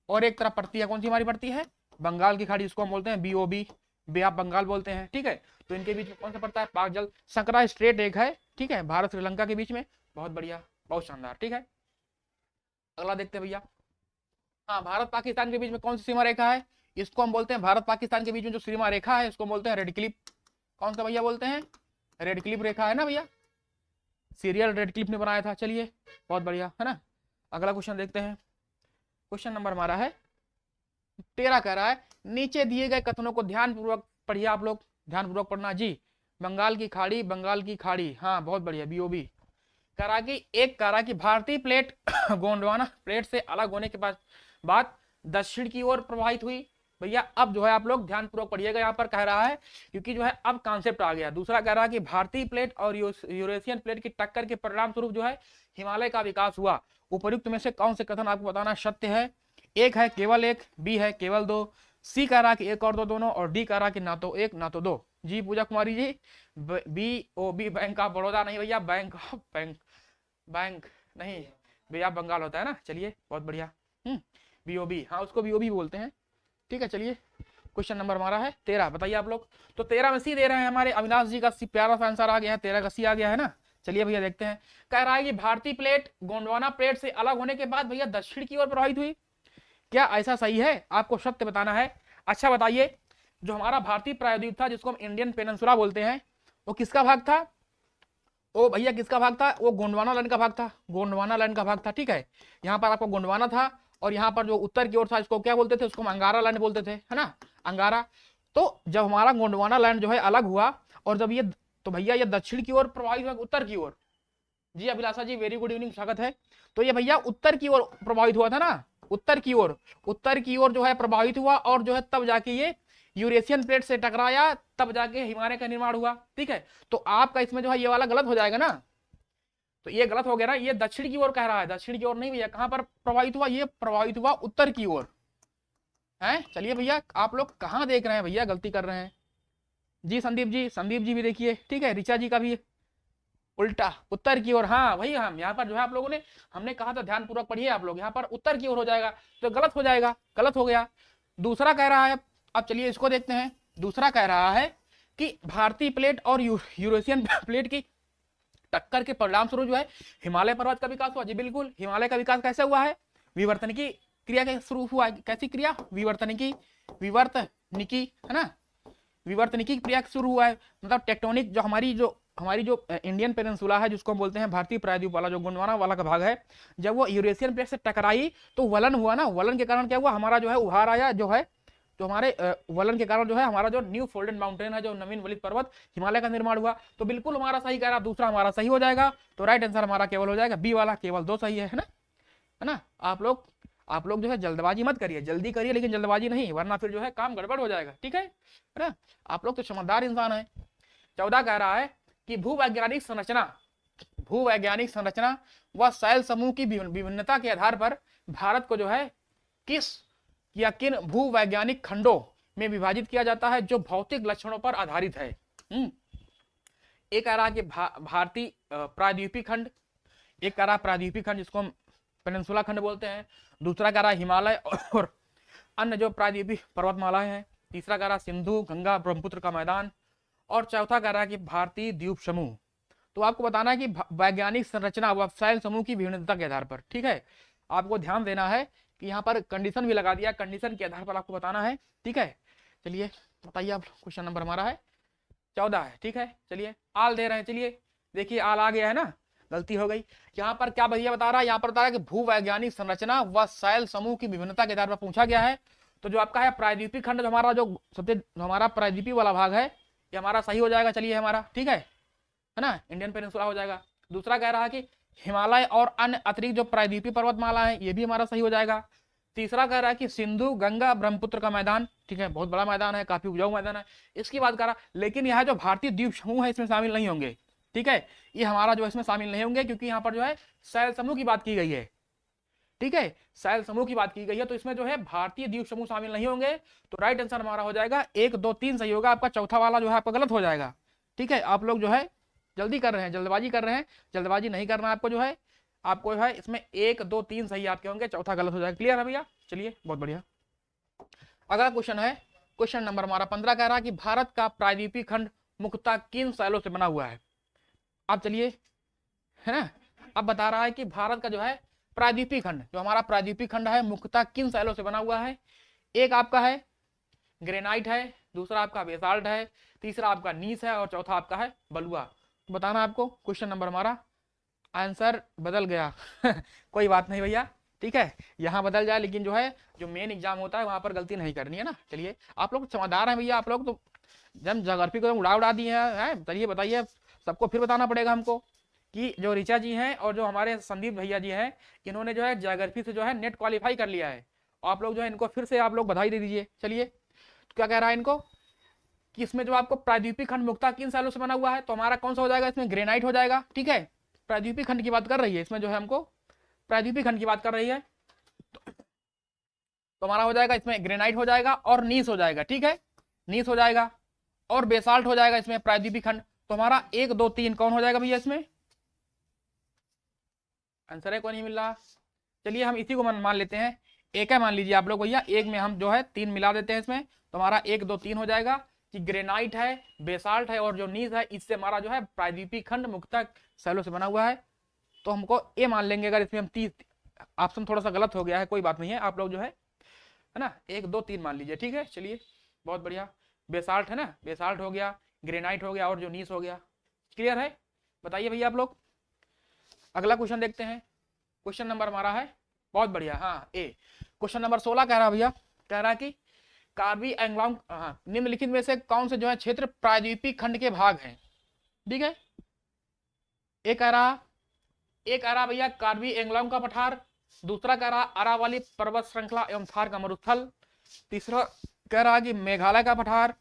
और एक तरफ पड़ती है, कौन सी हमारी पड़ती है? बंगाल की खाड़ी, जिसको हम बोलते हैं BOB, बे ऑफ बंगाल बोलते हैं। ठीक है, तो इनके बीच में कौन सा पड़ता है? पाक जल संकरा स्ट्रेट एक है, ठीक है, भारत श्रीलंका के बीच में। बहुत बढ़िया, बहुत शानदार। ठीक है, अगला देखते हैं भैया। हाँ, भारत पाकिस्तान के बीच में कौन सी सीमा रेखा है? इसको हम बोलते हैं, भारत पाकिस्तान के बीच में जो सीमा रेखा है इसको बोलते हैं रेड क्लिप। कौन सा भैया बोलते हैं? रेड क्लिप रेखा है ना भैया, सीरियल रेड क्लिप ने बनाया था। चलिए, बहुत बढ़िया, है ना। अगला क्वेश्चन देखते हैं, क्वेश्चन नंबर हमारा है 13 कह रहा है, नीचे दिए गए कथनों को ध्यानपूर्वक पढ़िए, आप लोग ध्यानपूर्वक पढ़ना जी। बंगाल की खाड़ी, बंगाल की खाड़ी, हाँ बहुत बढ़िया, बीओबी। करा कि एक करा कि भारतीय प्लेट गोंडवाना प्लेट से अलग होने के बाद दक्षिण की ओर प्रवाहित हुई। भैया अब जो है आप लोग ध्यानपूर्वक पढ़िएगा, यहाँ पर कह रहा है क्योंकि जो है अब कॉन्सेप्ट आ गया। दूसरा कह रहा है कि भारतीय प्लेट और यूरेशियन प्लेट की टक्कर के परिणाम स्वरूप जो है हिमालय का विकास हुआ। उपर्युक्त में से कौन से कथन आपको बताना सत्य है? एक है केवल एक, बी है केवल दो, सी कह रहा कि एक और दो दोनों, और डी कह रहा कि ना तो एक ना तो दो। जी पूजा Kumari ji, BOB bank of Baroda नहीं भैया, बैंक ऑफ बैंक नहीं भैया, बंगाल होता है ना। चलिए बहुत बढ़िया। BOB, हाँ उसको BOB बोलते हैं। ठीक है चलिए क्वेश्चन नंबर हमारा है 13, बताइए आप लोग। तो 13 में सी दे रहे हैं हमारे अविनाश जी का, सी प्यारा सा आंसर आ गया है, 13 का सी आ गया है ना। चलिए भैया देखते हैं, कह रहा है कि भारतीय प्लेट गोंडवाना प्लेट से अलग होने के बाद भैया दक्षिण की ओर प्रवाहित हुई। क्या ऐसा सही है? आपको सत्य बताना है। अच्छा बताइए, जो हमारा भारतीय प्रायद्वीप था जिसको हम इंडियन पेनिनसुला बोलते हैं, वो किसका भाग था? ओ भैया किसका भाग था? वो गोंडवाना लैंड का भाग था, गोंडवाना लैंड का भाग था। ठीक है, यहाँ पर आपको गोंडवाना था, और यहाँ पर जो उत्तर की ओर था इसको क्या बोलते थे? उसको हम अंगारा लैंड बोलते थे, है ना, अंगारा। तो जब हमारा गोंडवाना लैंड जो है अलग हुआ, और जब ये, तो भैया ये दक्षिण की ओर प्रवाहित हुआ, उत्तर की ओर। जी अभिलाषा जी वेरी गुड इवनिंग, स्वागत है। तो ये भैया उत्तर की ओर प्रभावित हुआ था ना, उत्तर की ओर, उत्तर की ओर जो है प्रभावित हुआ, और जो है तब जाके ये यूरेशियन प्लेट से टकराया, तब जाके हिमालय का निर्माण हुआ। ठीक है, तो आपका इसमें जो है ये वाला गलत हो जाएगा ना, तो ये गलत हो गया ना, ये दक्षिण की ओर कह रहा है, दक्षिण की ओर नहीं भैया। कहां पर प्रभावित हुआ? ये प्रभावित हुआ उत्तर की ओर है। चलिए भैया आप लोग कहां देख रहे हैं भैया, गलती कर रहे हैं। जी संदीप जी, संदीप जी भी देखिए। ठीक है, ऋचा जी का भी उल्टा उत्तर की ओर। हाँ वही, हम यहाँ पर जो है आप लोगों ने, हमने कहा था ध्यानपूर्वक पढ़िए आप लोग, यहाँ पर उत्तर की ओर हो जाएगा, तो गलत हो जाएगा, गलत हो गया। दूसरा कह रहा है, अब चलिए इसको देखते हैं। दूसरा कह रहा है कि भारतीय प्लेट और यूरेशियन प्लेट की टक्कर के परिणाम स्वरूप जो है हिमालय पर्वत का विकास हुआ। जी बिल्कुल, हिमालय का विकास कैसे हुआ है? विवर्तनिकी क्रिया के शुरू हुआ है। कैसी क्रिया? विवर्तनिकी, विवर्तनिकी है ना, विवर्तनिकी क्रिया शुरू हुआ है। मतलब टेक्टोनिक, जो हमारी जो इंडियन पेनिनसुला है, जिसको हम बोलते हैं भारतीय प्रायद्वीप वाला, जो गोंडवाना वाला का भाग है, जब वो यूरेशियन प्लेट से टकराई तो वलन हुआ ना, वलन के कारण क्या हुआ? हमारा जो है उभार आया, जो है जो हमारे वलन के कारण जो है हमारा जो न्यू फोल्डेड माउंटेन है, जो नवीन वलित पर्वत, हिमालय का निर्माण हुआ। तो बिल्कुल हमारा सही कह रहा, दूसरा हमारा सही हो जाएगा। तो राइट आंसर हमारा केवल हो जाएगा बी वाला, केवल दो सही है ना। आप लोग जो है जल्दबाजी मत करिए, जल्दी करिए लेकिन जल्दबाजी नहीं, वरना फिर जो है काम गड़बड़ हो जाएगा। ठीक है ना, आप लोग तो समझदार इंसान है। 14 कह रहा है कि भूवैज्ञानिक संरचना व शैल समूह की विभिन्नता के आधार पर भारत को जो है किस या किन भूवैज्ञानिक खंडों में विभाजित किया जाता है, जो भौतिक लक्षणों पर आधारित है। एक कह रहा कि भारतीय प्रायद्वीपीय खंड, एक कह रहा प्रायद्वीपीय खंड जिसको हम पेनिनसुला खंड बोलते हैं, दूसरा कह रहा हिमालय और अन्य जो प्रायद्वीपीय पर्वतमालाएं हैं, तीसरा कह रहा सिंधु गंगा ब्रह्मपुत्र का मैदान, और चौथा कह रहा है कि भारतीय द्वीप समूह। तो आपको बताना है कि वैज्ञानिक संरचना व शैल समूह की विभिन्नता के आधार पर। ठीक है, आपको ध्यान देना है कि यहाँ पर कंडीशन भी लगा दिया, कंडीशन के आधार पर आपको बताना है। ठीक है, चलिए बताइए आप, क्वेश्चन नंबर हमारा है 14 है। ठीक है, चलिए आल दे रहे हैं, चलिए देखिए आल आ गया है ना, गलती हो गई। यहाँ पर क्या भैया बता रहा है? यहाँ पर बता रहा है कि भूवैज्ञानिक संरचना व शैल समूह की विभिन्नता के आधार पर पूछा गया है। तो जो आपका है प्रायद्वीपीय खंड, जो हमारा जो सबसे हमारा प्रायद्वीपीय वाला भाग है, ये हमारा सही हो जाएगा। चलिए हमारा ठीक है ना, इंडियन पेनिनसुला हो जाएगा। दूसरा कह रहा है कि हिमालय और अन्य अतिरिक्त जो प्रायद्वीपीय पर्वतमाला है, ये भी हमारा सही हो जाएगा। तीसरा कह रहा है कि सिंधु गंगा ब्रह्मपुत्र का मैदान, ठीक है, बहुत बड़ा मैदान है, काफी उपजाऊ मैदान है, इसकी बात कर रहा। लेकिन यह जो भारतीय द्वीप समूह है इसमें शामिल नहीं होंगे। ठीक है, ये हमारा जो इसमें शामिल नहीं होंगे, क्योंकि यहाँ पर जो है शैल समूह की बात की गई है। ठीक है, शैल समूह की बात की गई है, तो इसमें जो है भारतीय द्वीप समूह शामिल नहीं होंगे। तो राइट आंसर हमारा हो जाएगा 1 2 3 सही होगा, आपका चौथा वाला जो है आपका गलत हो जाएगा। ठीक है, आप लोग जो है जल्दी कर रहे हैं, जल्दबाजी कर रहे हैं, जल्दबाजी नहीं करना आपको, जो है आपको जो है इसमें 1 2 3 सही आपके होंगे, चौथा गलत हो जाएगा। क्लियर है भैया? चलिए बहुत बढ़िया। अगला क्वेश्चन है, क्वेश्चन नंबर हमारा 15 कह रहा है कि भारत का प्रायद्वीपीय खंड मुख्यतः किन शैलों से बना हुआ है। अब चलिए है ना, अब बता रहा है कि भारत का जो है प्रायद्वीपीय खंड, जो हमारा प्रायद्वीपीय खंड है, मुख्यतः किन शैलों से बना हुआ है। एक आपका है ग्रेनाइट है, दूसरा आपका बेसाल्ट है, तीसरा आपका नीस है, और चौथा आपका है बलुआ। तो बताना आपको, क्वेश्चन नंबर हमारा, आंसर बदल गया कोई बात नहीं भैया, ठीक है, यहाँ बदल जाए, लेकिन जो है जो मेन एग्जाम होता है वहां पर गलती नहीं करनी है ना। चलिए आप लोग समझदार हैं भैया, आप लोग तो जब ज्योग्राफी को उड़ा उड़ा दिए हैं। चलिए बताइए, सबको फिर बताना पड़ेगा हमको कि जो ऋचा जी हैं और जो हमारे संदीप भैया जी हैं, इन्होंने जो है ज्योग्राफी से जो है नेट क्वालिफाई कर लिया है। आप लोग जो है इनको फिर से आप लोग बधाई दे दीजिए। चलिए, तो क्या कह रहा है इनको कि इसमें जो आपको प्रायद्वीपीय खंड मुख्यतः किन सालों से बना हुआ है, तो हमारा कौन सा हो जाएगा, इसमें ग्रेनाइट हो जाएगा। ठीक है, प्रायद्वीपीय खंड की बात कर रही है इसमें, जो है हमको प्रायद्वीपीय खंड की बात कर रही है, तो हमारा हो जाएगा इसमें ग्रेनाइट हो जाएगा और नीस हो जाएगा। ठीक है, नीस हो जाएगा और बेसाल्ट हो जाएगा इसमें प्रायद्वीपीय खंड। तो हमारा 1 2 3 कौन हो जाएगा भैया इसमें, आंसर है, कौन नहीं मिल रहा। चलिए हम इसी को मान लेते हैं, एक है मान लीजिए आप लोग भैया, एक में हम जो है 3 मिला देते हैं इसमें, तो हमारा 1 2 3 हो जाएगा कि ग्रेनाइट है, बेसाल्ट है और जो नीस है, इससे हमारा जो है प्रायद्वीपीय खंड मुख्यतः सैलों से बना हुआ है। तो हमको ए मान लेंगे। अगर इसमें हम 30, ऑप्शन थोड़ा सा गलत हो गया है, कोई बात नहीं है, आप लोग जो है ना 1 2 3 मान लीजिए। ठीक है, चलिए बहुत बढ़िया। बेसाल्ट है ना, बेसाल्ट हो गया, ग्रेनाइट हो गया और जो नीस हो गया। क्लियर है, बताइए भैया आप लोग। अगला क्वेश्चन देखते हैं। क्वेश्चन नंबर हमारा है, बहुत बढ़िया, हाँ ए, क्वेश्चन नंबर 16 कह रहा भैया, कह रहा कि कार्बी एंग्लोंग निम्नलिखित में से कौन से जो है क्षेत्र प्रायद्वीपीय खंड के भाग हैं। ठीक है, एक कह रहा भैया कार्बी एंग्लोंग का पठार, दूसरा कह रहा अरावली पर्वत श्रृंखला एवं थार का मरुस्थल, तीसरा कह रहा कि मेघालय का पठार,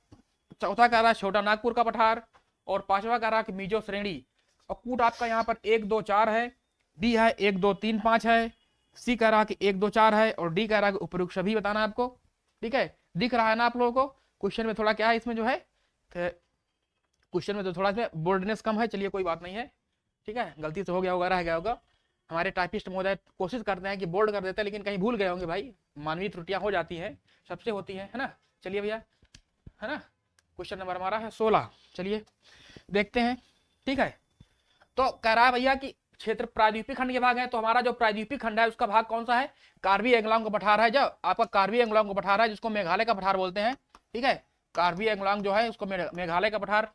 चौथा कह रहा छोटा नागपुर का पठार और पांचवा कह रहा कि मिजो श्रेणी। और कूट आपका यहाँ पर 1 2 4 है, बी है 1 2 3 5 है, सी कह रहा कि 1 2 4 है और डी कह रहा कि उपयुक्त सभी बताना है आपको। ठीक है, दिख रहा है ना आप लोगों को। क्वेश्चन में थोड़ा क्या है इसमें जो है, क्वेश्चन में तो थोड़ा इसमें बोल्डनेस कम है, चलिए कोई बात नहीं है। ठीक है, गलती से हो गया होगा, रह गया होगा। हमारे टाइपिस्ट महोदय कोशिश करते हैं कि बोल्ड कर देते हैं, लेकिन कहीं भूल गए होंगे भाई, मानवीय त्रुटियां हो जाती है, सबसे होती है ना। चलिए भैया, है ना, क्वेश्चन नंबर हमारा है 16। चलिए देखते हैं। ठीक है, तो कह रहा है भैया कि क्षेत्र प्रायद्वीपीय खंड के भाग है, तो हमारा जो प्रायद्वीपीय खंड है उसका भाग कौन सा है, कार्बी एंग्लोंग का पठार है। जो आपका कार्बी एंग्लोंग का पठार है, जिसको मेघालय का पठार बोलते हैं। ठीक है, कार्बी एंग्लोंग जो है उसको मेघालय का पठार,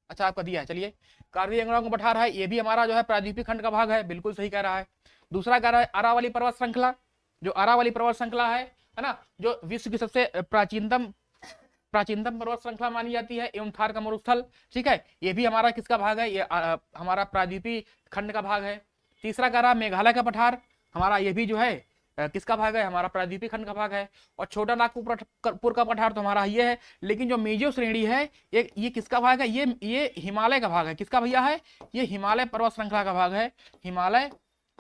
अच्छा आपका दिया है। चलिए, कार्बी एंग्लोंग का पठार है, ये भी हमारा जो है प्रायद्वीपीय खंड का भाग है, बिल्कुल सही कह रहा है। दूसरा कह रहा है अरावली पर्वत श्रृंखला, जो अरावली पर्वत श्रृंखला है ना, जो विश्व की सबसे प्राचीनतम पर्वत श्रृंखला मानी जाती है, एवं थार का मरुस्थल। ठीक है, ये भी हमारा किसका भाग है, ये हमारा प्रायद्वीपीय खंड का भाग है। तीसरा कह रहा मेघालय का पठार, हमारा ये भी जो है किसका भाग है, हमारा प्रायद्वीपीय खंड का भाग है। और छोटा नागपुर का पठार तो हमारा ये है। लेकिन जो मिजो श्रेणी है ये किसका भाग है, ये हिमालय का भाग है। किसका भैया है, ये हिमालय पर्वत श्रृंखला का भाग है, हिमालय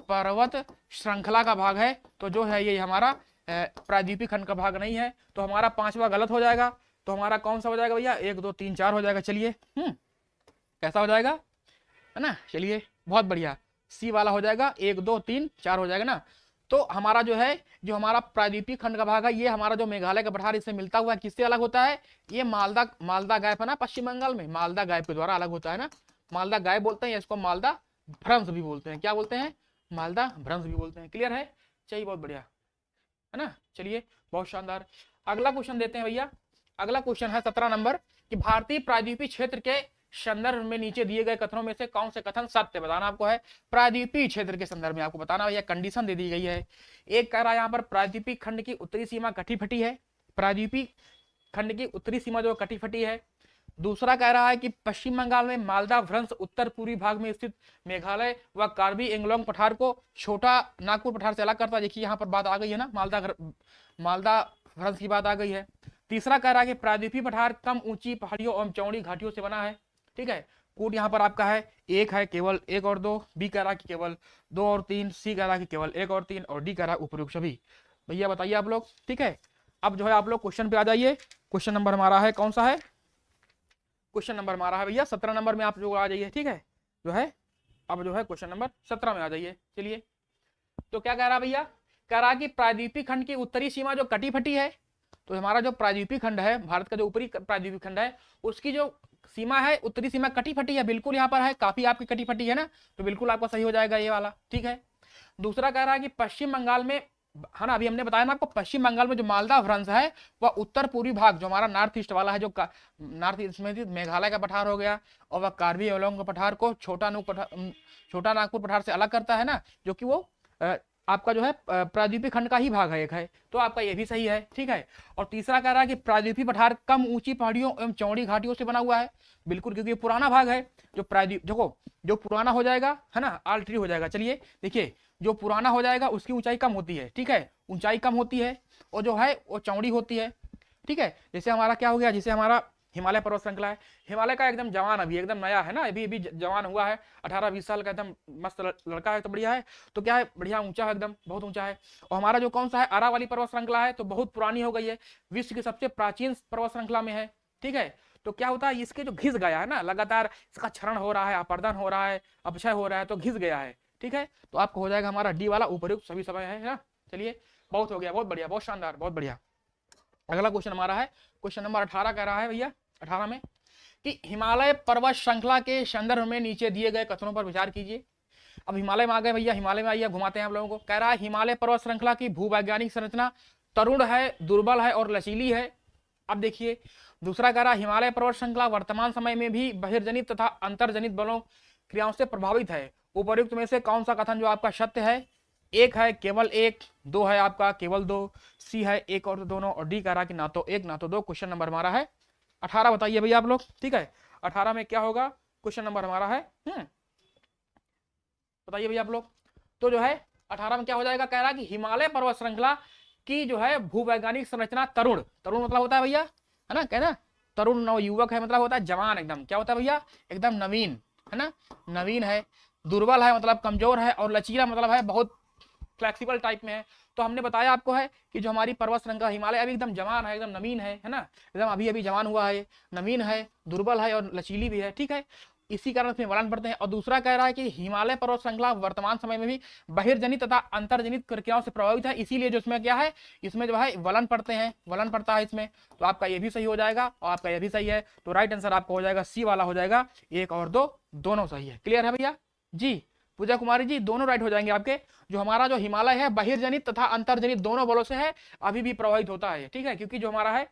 पर्वत श्रृंखला का भाग है। तो जो है ये हमारा प्रायद्वीपीय खंड का भाग नहीं है, तो हमारा 5वां गलत हो जाएगा। तो हमारा कौन सा हो जाएगा भैया, 1 2 3 4 हो जाएगा। चलिए कैसा हो जाएगा, है ना, चलिए बहुत बढ़िया, सी वाला हो जाएगा, 1 2 3 4 हो जाएगा ना। तो हमारा जो है, जो हमारा प्रायद्वीपीय खंड का भाग है, ये हमारा जो मेघालय का पठार इससे मिलता हुआ किससे अलग होता है, ये मालदा गायब है ना, पश्चिम बंगाल में मालदा गायब के द्वारा अलग होता है ना। मालदा गायब बोलते हैं, इसको मालदा भ्रंश भी बोलते हैं। क्या बोलते हैं, मालदा भ्रंश भी बोलते हैं। क्लियर है, चलिए बहुत बढ़िया, है ना। चलिए बहुत शानदार, अगला क्वेश्चन देते हैं भैया। अगला क्वेश्चन है 17 नंबर कि भारतीय प्रायद्वीपीय क्षेत्र के संदर्भ में नीचे दिए गए कथनों में से कौन से कथन सत्य बताना आपको है। प्रायद्वीपीय क्षेत्र के संदर्भ में आपको बताना भैया, कंडीशन दे दी गई है। एक कह रहा है यहाँ पर प्रायद्वीपीय खंड की उत्तरी सीमा कटी फटी है, प्रायद्वीपीय खंड की उत्तरी सीमा जो कटी फटी है। दूसरा कह रहा है कि पश्चिम बंगाल में मालदा भ्रंश उत्तर पूर्वी भाग में स्थित मेघालय व कार्बी एंग्लोंग पठार को छोटा नागपुर पठार से अलग करता है। देखिए यहाँ पर बात आ गई है ना, मालदा भ्रंश की बात आ गई है। तीसरा कह रहा है कि प्रायद्वीपीय पठार कम ऊंची पहाड़ियों एवं चौड़ी घाटियों से बना है। ठीक है, कूट यहाँ पर आपका है, एक है केवल 1 और 2, बी कह रहा कि केवल 2 और 3, सी कह रहा कि केवल 1 और 3 और डी कह रहा उपयुक्त सभी। भैया बताइए आप लोग। ठीक है, अब जो है आप लोग क्वेश्चन पे आ जाइए। क्वेश्चन नंबर हमारा है कौन सा है, क्वेश्चन नंबर हमारा है भैया 17 नंबर में आप लोग आ जाइए। ठीक है, जो है अब जो है क्वेश्चन नंबर 17 में आ जाइए। चलिए, तो क्या कह रहा भैया, कह रहा कि प्रायद्वीपीय खंड की उत्तरी सीमा जो कटी फटी है, तो हमारा जो प्रायद्वीपीय खंड है, भारत का जो ऊपरी प्रायद्वीपीय खंड है, उसकी जो सीमा है, उत्तरी सीमा कटी फटी है, बिल्कुल यहाँ पर है, काफी आपकी कटी फटी है ना, तो बिल्कुल आपका सही हो जाएगा ये वाला। ठीक है, दूसरा कह रहा है कि पश्चिम बंगाल में, है ना, अभी हमने बताया ना आपको, पश्चिम बंगाल में जो मालदा भ्रंश है वह उत्तर पूर्वी भाग जो हमारा नॉर्थ ईस्ट वाला है, जो नॉर्थ ईस्ट में मेघालय का पठार हो गया, और वह कार्बी एंग्लोंग का पठार को छोटा नागपुर पठार से अलग करता है ना, जो कि वो आपका जो है प्रायद्वीपीय खंड का ही भाग है, एक है, तो आपका ये भी सही है, ठीक है। और तीसरा कह रहा है कि प्रायद्वीपीय पठार कम ऊंची पहाड़ियों एवं चौड़ी घाटियों से बना हुआ है, बिल्कुल, क्योंकि ये पुराना भाग है। जो प्रायद्वीप देखो, जो पुराना हो जाएगा है ना, आल्ट्री हो जाएगा। चलिए देखिए, जो पुराना हो जाएगा उसकी ऊंचाई कम होती है, ठीक है, ऊंचाई कम होती है, और जो है वो चौड़ी होती है, ठीक है। जैसे हमारा क्या हो गया, जैसे हमारा हिमालय पर्वत श्रृंखला है, हिमालय का एकदम जवान, अभी एकदम नया है ना, अभी अभी जवान हुआ है, 18-20 साल का एकदम मस्त लड़का है, तो बढ़िया है, तो क्या है, बढ़िया ऊंचा है, एकदम बहुत ऊंचा है। और हमारा जो कौन सा है, अरावली पर्वत श्रृंखला है, तो बहुत पुरानी हो गई है, विश्व की सबसे प्राचीन पर्वत श्रृंखला में है, ठीक है। तो क्या होता है, इसके जो घिस गया है ना, लगातार इसका क्षरण हो रहा है, अपर्दन हो रहा है, अपक्षय हो रहा है, तो घिस गया है, ठीक है। तो आपको हो जाएगा हमारा डी वाला, उपयुक्त सभी समय है ना। चलिए, बहुत हो गया, बहुत बढ़िया, बहुत शानदार, बहुत बढ़िया। अगला क्वेश्चन हमारा है, क्वेश्चन नंबर 18 कह रहा है भैया, 18 में कि हिमालय पर्वत श्रृंखला के संदर्भ में नीचे दिए गए कथनों पर विचार कीजिए। अब हिमालय में आ गए भैया, हिमालय में आइए, घुमाते हैं आप लोगों को। कह रहा है हिमालय पर्वत श्रृंखला की भूवैज्ञानिक संरचना तरुण है, दुर्बल है और लचीली है। अब देखिए, दूसरा कह रहा है हिमालय पर्वत श्रृंखला वर्तमान समय में भी बहिर्जनित तथा अंतर्जनित बलों क्रियाओं से प्रभावित है। उपर्युक्त में से कौन सा कथन जो आपका सत्य है? एक है केवल एक, दो है आपका केवल दो, सी है एक और दोनों, और डी कह रहा है कि ना तो एक ना तो दो। क्वेश्चन नंबर हमारा है 18, बताइए भैया आप लोग, ठीक है। 18 में क्या होगा, क्वेश्चन नंबर हमारा है, बताइए भैया आप लोग। तो जो है 18 में क्या हो जाएगा, कह रहा है कि हिमालय पर्वत श्रृंखला की जो है भूवैज्ञानिक संरचना तरुण, तरुण मतलब होता है भैया, है ना, कहना तरुण नवयुवक है, मतलब होता है जवान एकदम, क्या होता है भैया, एकदम नवीन, है ना, नवीन है। दुर्बल है मतलब कमजोर है, और लचीला मतलब है बहुत फ्लेक्सिबल टाइप में है। तो हमने बताया आपको है कि जो हमारी पर्वत श्रृंखला हिमालय अभी एकदम जवान है, एकदम नवीन है ना, एकदम अभी अभी जवान हुआ है, नवीन है, दुर्बल है और लचीली भी है, ठीक है। इसी कारण इसमें वर्णन पढ़ते हैं। और दूसरा कह रहा है कि हिमालय पर्वत श्रृंखला वर्तमान समय में भी बहिर्जनित तथा अंतर्जनित प्रक्रियाओं से प्रभावित है, इसीलिए जो इसमें क्या है, इसमें जो है वलन पढ़ते हैं, वलन पड़ता है इसमें। तो आपका ये भी सही हो जाएगा और आपका ये भी सही है। तो राइट आंसर आपका हो जाएगा सी वाला हो जाएगा, एक और दो दोनों सही है। क्लियर है भैया जी? पूजा कुमारी जी, दोनों राइट हो जाएंगे आपके। जो हमारा जो हिमालय है बहिर्जनित तथा अंतर्जनित दोनों बलों से है, अभी भी प्रभावित होता है, ठीक है। क्योंकि जो हमारा है,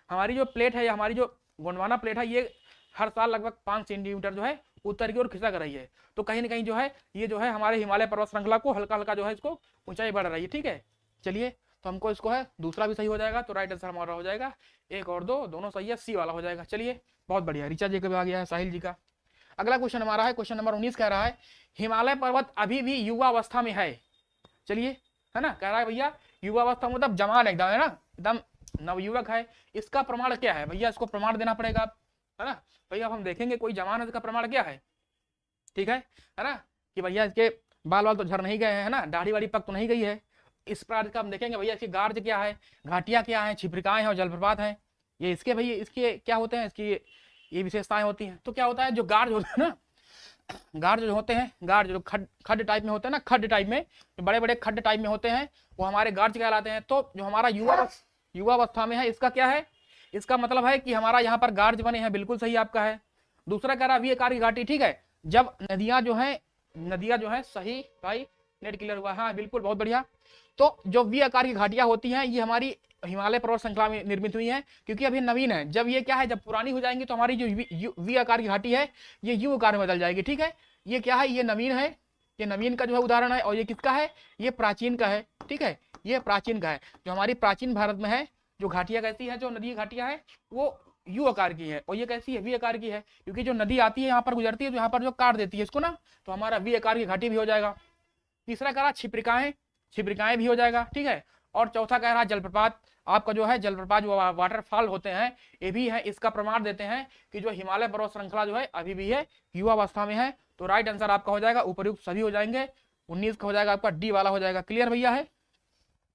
हमारी जो प्लेट है, हमारी जो गोंडवाना प्लेट है, ये हर साल लगभग 5 सेंटीमीटर जो है उत्तर की ओर खिसक रही है। तो कहीं ना कहीं जो है ये जो है हमारे हिमालय पर्वत श्रृंखला को हल्का हल्का जो है इसको ऊंचाई बढ़ रही है, ठीक है। चलिए, तो हमको इसको है दूसरा भी सही हो जाएगा, तो राइट आंसर हमारा हो जाएगा एक और दो दोनों सही है, सी वाला हो जाएगा। चलिए, बहुत बढ़िया, ऋचा जी का भी आ गया है, साहिल जी का। अगला क्वेश्चन हमारा है, क्वेश्चन नंबर 19 कह रहा है हिमालय पर्वत अभी भी युवा अवस्था में है। चलिए, है ना, कह रहा है भैया युवा अवस्था मतलब जवान एकदम, है ना, एकदम नवयुवक है। इसका प्रमाण क्या है भैया, इसको प्रमाण देना पड़ेगा आप, है ना भैया। अब हम देखेंगे कोई जवान है, इसका प्रमाण क्या है, ठीक है ना, कि भैया इसके बाल वाल तो झड़ नहीं गए हैं, है ना, दाढ़ी वाड़ी पक तो नहीं गई है। इस प्रकार का हम देखेंगे भैया इसकी गार्ज क्या है, घाटियां क्या है, छिपरिकाएं हैं और जलप्रपात हैं। ये इसके भैया इसके क्या होते हैं, इसकी ये विशेषताएं होती हैं। तो क्या होता है, जो गार्ज होते हैं ना, गार्ज जो होते हैं, गार्ज जो खड्ड टाइप में होते हैं ना, खड्ड टाइप में, जो बड़े बड़े खड्ड टाइप में होते हैं, वो हमारे गार्ज कहलाते हैं। तो जो हमारा युवा अवस्था में है, इसका क्या है, इसका मतलब है कि हमारा यहाँ पर गार्ज बने हैं, बिल्कुल सही आपका है। दूसरा कह रहा वी आकार की घाटी, ठीक है, जब नदियां जो है सही भाई, नेट क्लियर हुआ, हाँ बिल्कुल, बहुत बढ़िया। तो जो वी आकार की घाटियां होती हैं, ये हमारी हिमालय पर्वत श्रृंखला में निर्मित हुई है, क्योंकि अभी नवीन है। जब ये क्या है, जब पुरानी हो जाएंगी तो हमारी जो वी आकार की घाटी है ये यू आकार में बदल जाएगी, ठीक है। ये क्या है, ये नवीन है, ये नवीन का जो है उदाहरण है। और ये किसका है, ये प्राचीन का है, ठीक है, ये प्राचीन का है। जो हमारी प्राचीन भारत में है, जो घाटियां कैसी है, जो नदी घाटियां है वो यू आकार की है, और ये कैसी है, वी आकार की है, क्योंकि जो नदी आती है यहाँ पर गुजरती है, तो यहाँ पर जो काट देती है इसको ना, तो हमारा वी आकार की घाटी भी हो जाएगा। तीसरा कह रहा छिपरिकाएं भी हो जाएगा, ठीक है। और चौथा कह रहा जलप्रपात, आपका जो है जलप्रपात जो वाटरफॉल होते हैं, ये भी है, इसका प्रमाण देते हैं कि जो हिमालय पर्वत श्रृंखला जो है अभी भी है, युवा अवस्था में है। तो राइट आंसर आपका हो जाएगा, उपयुक्त सभी हो जाएंगे। 19 का हो जाएगा आपका डी वाला हो जाएगा। क्लियर भैया है,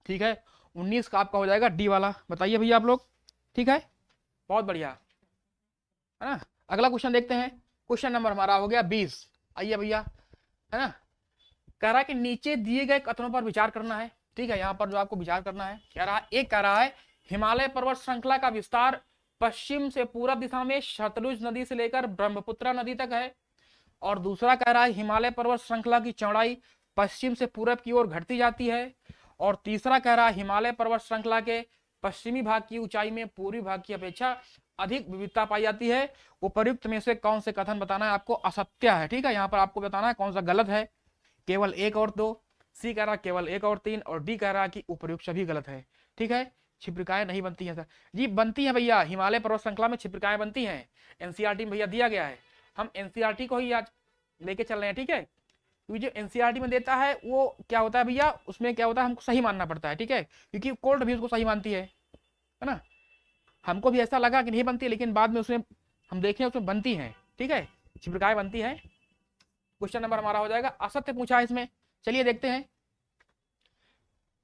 ठीक है, 19 का आपका हो जाएगा डी वाला। बताइए भैया आप लोग, ठीक है, बहुत बढ़िया, है ना। अगला क्वेश्चन देखते हैं, क्वेश्चन नंबर हमारा हो गया 20। आइए भैया, है ना, कह रहा है कि नीचे दिए गए कथनों पर विचार करना है, ठीक है। यहाँ पर जो आपको विचार करना है, कह रहा है, एक कह रहा है हिमालय पर्वत श्रृंखला का विस्तार पश्चिम से पूरब दिशा में सतलुज नदी से लेकर ब्रह्मपुत्र नदी तक है। और दूसरा कह रहा है हिमालय पर्वत श्रृंखला की चौड़ाई पश्चिम से पूरब की ओर घटती जाती है। और तीसरा कह रहा है हिमालय पर्वत श्रृंखला के पश्चिमी भाग की ऊंचाई में पूर्वी भाग की अपेक्षा अधिक विविधता पाई जाती है। उपर्युक्त में से कौन से कथन बताना है आपको, असत्य है, ठीक है। यहाँ पर आपको बताना है कौन सा गलत है, केवल एक और दो, सी कह रहा केवल 1 और 3, और डी कह रहा कि उपर्युक्त सभी गलत है। ठीक है, छिप्रिकाएं नहीं बनती हैं सर। जी बनती हैं भैया, हिमालय पर्वत श्रृंखला में छिप्रिकाएं बनती हैं, एनसीईआरटी में भैया दिया गया है। हम एनसीईआरटी को ही आज लेके चल रहे हैं, ठीक है, क्योंकि जो एनसीईआरटी में देता है वो क्या होता है भैया, उसमें क्या होता है हमको सही मानना पड़ता है, ठीक है, क्योंकि कोर्ट भी उसको सही मानती है ना। हमको भी ऐसा लगा कि नहीं बनती, लेकिन बाद में उसमें हम देखें उसमें बनती हैं, ठीक है, छिप्रिकाएं बनती हैं। क्वेश्चन नंबर हमारा हो जाएगा असत्य पूछा है इसमें, चलिए देखते हैं।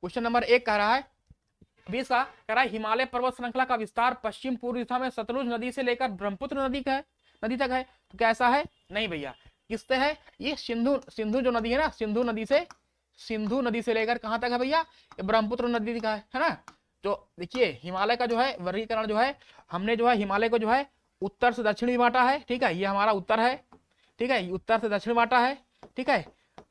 क्वेश्चन नंबर 1 कह रहा है 20 का, कह रहा है हिमालय पर्वत श्रृंखला का विस्तार पश्चिम पूर्व दिशा में सतलुज नदी से लेकर ब्रह्मपुत्र नदी तक है। तो कैसा है? नहीं भैया, किससे है? ये सिंधु जो नदी है ना, सिंधु नदी से लेकर कहां तक है भैया? ब्रह्मपुत्र नदी का है ना। तो देखिए हिमालय का जो है वर्गीकरण जो है, हमने जो है हिमालय को जो है उत्तर से दक्षिण भी बांटा है, ठीक है, ये हमारा उत्तर है, ठीक है, उत्तर से दक्षिण बांटा है, ठीक है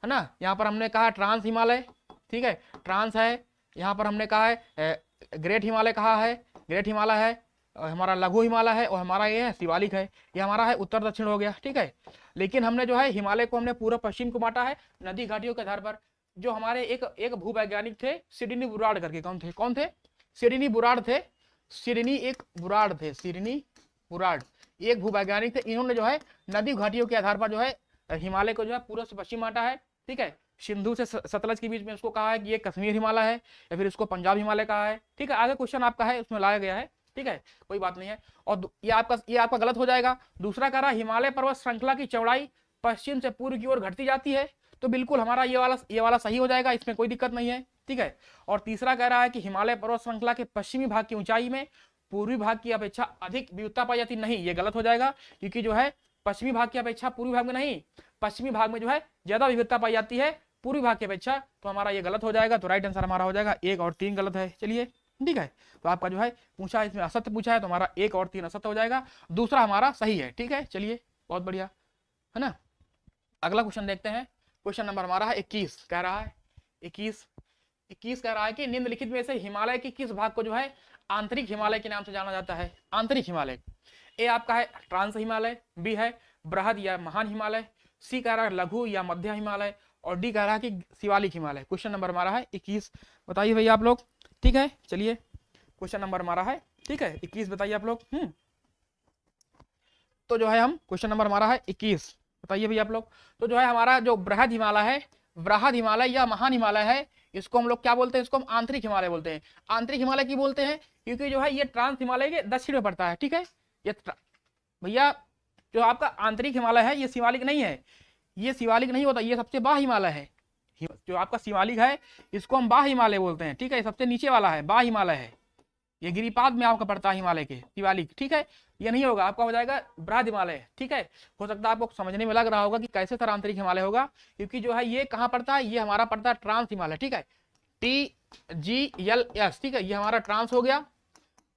ना। यहाँ पर हमने कहा ट्रांस हिमालय, ठीक है, ट्रांस है। यहाँ पर हमने कहा है ग्रेट हिमालय कहा है, ग्रेट हिमालय है, और हमारा लघु हिमालय है, और हमारा ये है शिवालिक है, ये हमारा है उत्तर दक्षिण हो गया, ठीक है। लेकिन हमने जो है हिमालय को हमने पूर्व पश्चिम को बांटा है नदी घाटियों के आधार पर। जो हमारे एक भूवैज्ञानिक थे सिडनी बुराड़ करके, कौन थे? सिडनी बुराड़ थे, सिडनी बुराड़ एक भूवैज्ञानिक थे। इन्होंने जो है नदी घाटियों के आधार पर जो है हिमालय को जो है पूर्व से पश्चिम बांटा है, ठीक है। सिंधु से सतलज के बीच में उसको कहा है कि ये कश्मीर हिमालय है, या फिर इसको पंजाब हिमालय कहा है, ठीक है। आगे क्वेश्चन आपका है उसमें लाया गया है, ठीक है, कोई बात नहीं है। और ये आपका गलत हो जाएगा। दूसरा कह रहा है हिमालय पर्वत श्रृंखला की चौड़ाई पश्चिम से पूर्व की ओर घटती जाती है। तो बिल्कुल हमारा ये वाला सही हो जाएगा, इसमें कोई दिक्कत नहीं है, ठीक है। और तीसरा कह रहा है कि हिमालय पर्वत श्रृंखला के पश्चिमी भाग की ऊंचाई में पूर्वी भाग की अपेक्षा अधिक विविधता पाई जाती। नहीं, ये गलत हो जाएगा, क्योंकि जो है पश्चिमी भाग की अपेक्षा पूर्वी भाग में नहीं, पश्चिमी भाग में जो है ज्यादा विविधता पाई जाती है पूर्वी भाग की अपेक्षा। तो हमारा ये गलत हो जाएगा। तो राइट आंसर हमारा हो जाएगा 1 और 3 गलत है। चलिए ठीक है, तो आपका जो है पूछा इसमें असत्य पूछा है, तो हमारा 1 और 3 असत्य हो जाएगा, दूसरा हमारा सही है, ठीक है। चलिए बहुत बढ़िया है ना। अगला क्वेश्चन देखते हैं। क्वेश्चन नंबर हमारा है 21, कह रहा है 21 कह रहा है कि निम्नलिखित में से हिमालय के किस भाग को जो है आंतरिक हिमालय के नाम से जाना जाता है? आंतरिक हिमालय, ए आपका है ट्रांस हिमालय, बी है बृहद या महान हिमालय, सी कह रहा है लघु या मध्य हिमालय, और डी कह रहा है कि शिवालिक हिमालय। क्वेश्चन नंबर हमारा है 21, बताइए भैया आप लोग, ठीक है। चलिए क्वेश्चन नंबर हमारा है, ठीक है, 21 बताइए आप लोग। तो जो है हम क्वेश्चन नंबर हमारा है 21, बताइए भैया आप लोग। तो जो है हमारा जो बृहद हिमालय है, बृहद हिमालय या महान हिमालय है, इसको हम लोग क्या बोलते हैं? इसको हम आंतरिक हिमालय बोलते हैं। आंतरिक हिमालय की बोलते हैं क्योंकि जो है ये ट्रांस हिमालय के दक्षिण में पड़ता है, ठीक है। ये भैया जो आपका आंतरिक हिमालय है ये शिवालिक नहीं है, ये शिवालिक नहीं होता, ये सबसे बाह्य हिमालय है। जो आपका शिवालिक है इसको हम बाह्य हिमालय बोलते हैं, ठीक है, सबसे नीचे वाला है बाह्य हिमालय है, ये गिरिपाद में आपका पड़ता है हिमालय के शिवालिक, ठीक है। ये नहीं होगा, आपका हो जाएगा बृहद हिमालय, ठीक है। हो सकता है आपको समझने में लग रहा होगा कि कैसे सर आंतरिक हिमालय होगा, क्योंकि जो है ये कहाँ पड़ता है, ये हमारा पड़ता है ट्रांस हिमालय, ठीक है, TGLS, ठीक है, ये हमारा ट्रांस हो गया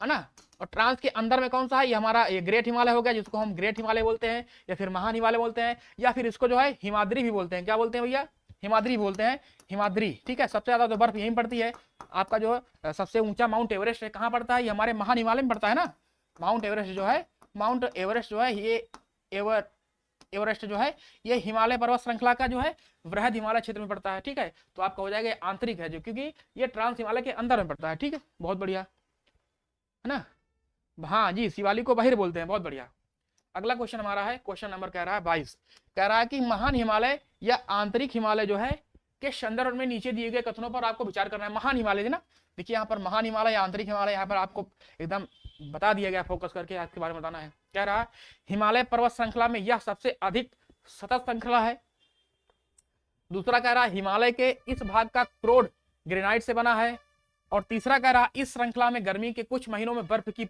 है ना। और ट्रांस के अंदर में कौन सा है? ये हमारा ये ग्रेट हिमालय हो गया, जिसको हम ग्रेट हिमालय बोलते हैं, या फिर महान हिमालय बोलते हैं, या फिर इसको जो है हिमाद्री भी बोलते हैं। क्या बोलते हैं भैया? हिमाद्री बोलते हैं, हिमाद्री, ठीक है। सबसे ज्यादा तो बर्फ यहीं पड़ती है। आपका जो सबसे ऊंचा माउंट एवरेस्ट है कहाँ पड़ता है? ये हमारे महान हिमालय में पड़ता है ना। माउंट एवरेस्ट जो है ये एवरेस्ट जो है ये हिमालय पर्वत श्रृंखला का जो है बृहद हिमालय क्षेत्र में पड़ता है, ठीक है। तो आपका हो जाएगा आंतरिक है, जो क्योंकि ये ट्रांस हिमालय के अंदर में पड़ता है, ठीक है, बहुत बढ़िया है ना। हाँ जी, शिवालिक को बाहर बोलते हैं, बहुत बढ़िया। अगला क्वेश्चन हमारा है, क्वेश्चन नंबर कह रहा है 22, कह रहा है कि महान हिमालय या आंतरिक हिमालय जो है के संदर्भ में नीचे दिए गए कथनों पर आपको विचार करना है। महान हिमालय है ना, देखिए यहाँ पर महान हिमालय या आंतरिक हिमालय यहाँ पर आपको एकदम बता दिया गया, फोकस करके आपके बारे में बताना है। कह रहा है हिमालय पर्वत श्रृंखला में यह सबसे अधिक सतत श्रृंखला है। दूसरा कह रहा है हिमालय के इस भाग का क्रोड ग्रेनाइट से बना है। और तीसरा कह रहा है इस श्रृंखला में गर्मी के कुछ महीनों में बर्फ की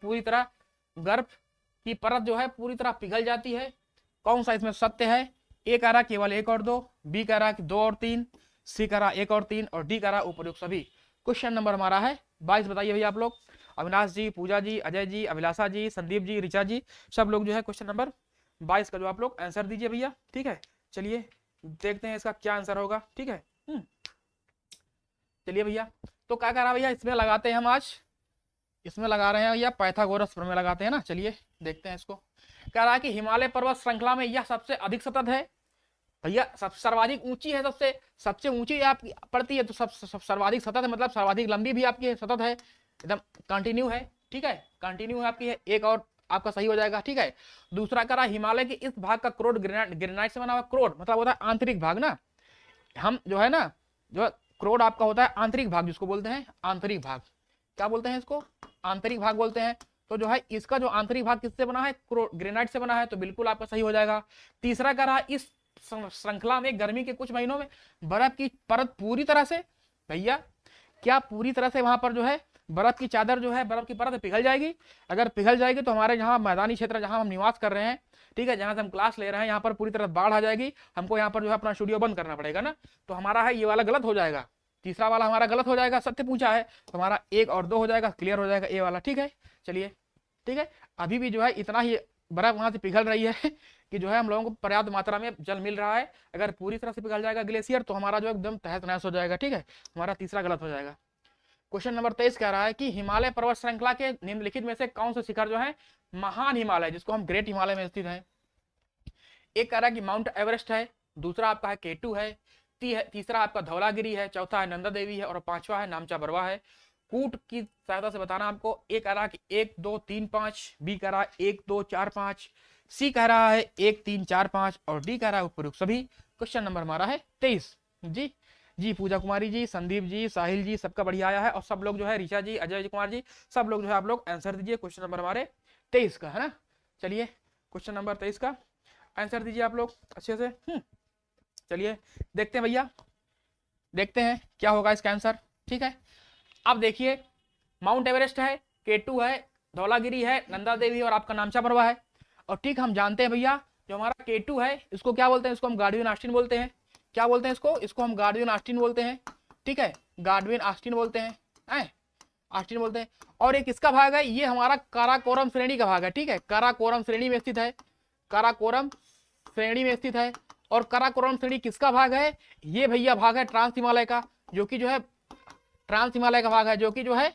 परत जो है पूरी तरह पिघल जाती है। कौन सा इसमें सत्य है? ए कह रहा केवल 1 और 2, बी कह रहा 2 और 3, सी कह रहा 1 और 3, और डी कह रहा उपयुक्त सभी। क्वेश्चन नंबर हमारा है 22, बताइए भैया आप लोग। अविनाश जी, पूजा जी, अजय जी, अभिलाषा जी, संदीप जी, ऋचा जी, सब लोग जो है क्वेश्चन नंबर 22 का जो आप लोग आंसर दीजिए भैया, ठीक है। चलिए देखते हैं इसका क्या आंसर होगा, ठीक है। चलिए भैया, तो क्या कह रहा भैया इसमें लगाते हैं हम आज, इसमें लगा रहे हैं भैया पाइथागोरस प्रमेय लगाते हैं ना। चलिए देखते हैं इसको। कह रहा है कि हिमालय पर्वत श्रृंखला में यह सबसे अधिक सतत है। भैया सब सर्वाधिक ऊंची है, सबसे सबसे ऊंची आपकी पड़ती है, तो सर्वाधिक सतत है, मतलब सर्वाधिक लंबी भी आपकी है, सतत है, एकदम कंटिन्यू है, ठीक है, कंटिन्यू है आपकी है। एक और आपका सही हो जाएगा, ठीक है। दूसरा करा हिमालय के इस भाग का क्रोड ग्रेनाइट से बना हुआ, क्रोड मतलब होता है आंतरिक भाग ना, हम जो है ना, जो क्रोड आपका होता है आंतरिक भाग, जिसको बोलते हैं आंतरिक भाग, क्या बोलते हैं इसको, आंतरिक भाग बोलते हैं। तो जो है इसका जो आंतरिक भाग किससे बना है, ग्रेनाइट से बना है, तो बिल्कुल आपका सही हो जाएगा। तीसरा कह रहा इस श्रृंखला में गर्मी के कुछ महीनों में बर्फ की परत पूरी तरह से, भैया क्या पूरी तरह से वहां पर जो है बर्फ की चादर जो है, बर्फ की परत पिघल जाएगी। अगर पिघल जाएगी तो हमारे यहाँ मैदानी क्षेत्र जहां हम निवास कर रहे हैं, ठीक है, जहां से हम क्लास ले रहे हैं, यहाँ पर पूरी तरह बाढ़ आ जाएगी, हमको यहाँ पर जो है अपना स्टूडियो बंद करना पड़ेगा ना। तो हमारा है ये वाला गलत हो जाएगा, तीसरा वाला हमारा गलत हो जाएगा, सत्य पूछा है तो हमारा 1 और 2 हो जाएगा, क्लियर हो जाएगा ए वाला, ठीक है। चलिए ठीक है, अभी भी जो है इतना ही बर्फ वहां से पिघल रही है कि जो है हम लोगों को पर्याप्त मात्रा में जल मिल रहा है। अगर पूरी तरह से पिघल जाएगा ग्लेशियर तो हमारा जो एकदम तहस नहस हो जाएगा, ठीक है, हमारा तीसरा गलत हो जाएगा। क्वेश्चन नंबर 23 कह रहा है कि हिमालय पर्वत श्रृंखला के निम्नलिखित में से कौन सा शिखर जो है महान हिमालय, जिसको हम ग्रेट हिमालय में स्थित है। एक कह रहा है कि माउंट एवरेस्ट है, दूसरा आपका है केटू है, तीसरा आपका धौलागिरी है, चौथा है नंदा देवी है, और पांचवा है नामचा बरवा है। कूट की सहायता से बताना आपको। ए कह रहा है कि 1 2 3 5, बी कह रहा है 1 2 4 5, सी कह रहा है 1 3 4 5, और डी कह रहा है उपयुक्त सभी। क्वेश्चन नंबर हमारा है 23। जी जी, पूजा कुमारी जी, संदीप जी, साहिल जी, सबका बढ़िया आया है, और सब लोग जो है ऋषा जी, अजय कुमार जी, सब लोग जो है आप लोग आंसर दीजिए क्वेश्चन नंबर हमारे 23 का, है ना। चलिए क्वेश्चन नंबर 23 का आंसर दीजिए आप लोग अच्छे से। चलिए देखते हैं भैया, देखते हैं क्या होगा इसका आंसर, ठीक है। अब देखिए माउंट एवरेस्ट है, केटू है, धौलागिरी है, नंदा देवी और आपका नामचा बरवा है। और ठीक हम जानते हैं भैया जो हमारा केटू है इसको क्या बोलते हैं, इसको हम गार्डविन ऑस्टिन बोलते हैं। क्या बोलते हैं इसको हम गार्डविन ऑस्टिन बोलते हैं, ठीक है, गार्डविन ऑस्टिन बोलते हैं, ऑस्टिन बोलते हैं। और एक इसका भाग है, ये हमारा काराकोरम श्रेणी का भाग है, ठीक है, काराकोरम श्रेणी में स्थित है, काराकोरम श्रेणी में स्थित है। और काराकोरम श्रेणी किसका भाग है, ये भैया भाग है ट्रांस हिमालय का, जो कि जो है ट्रांस हिमालय का भाग है, जो कि जो है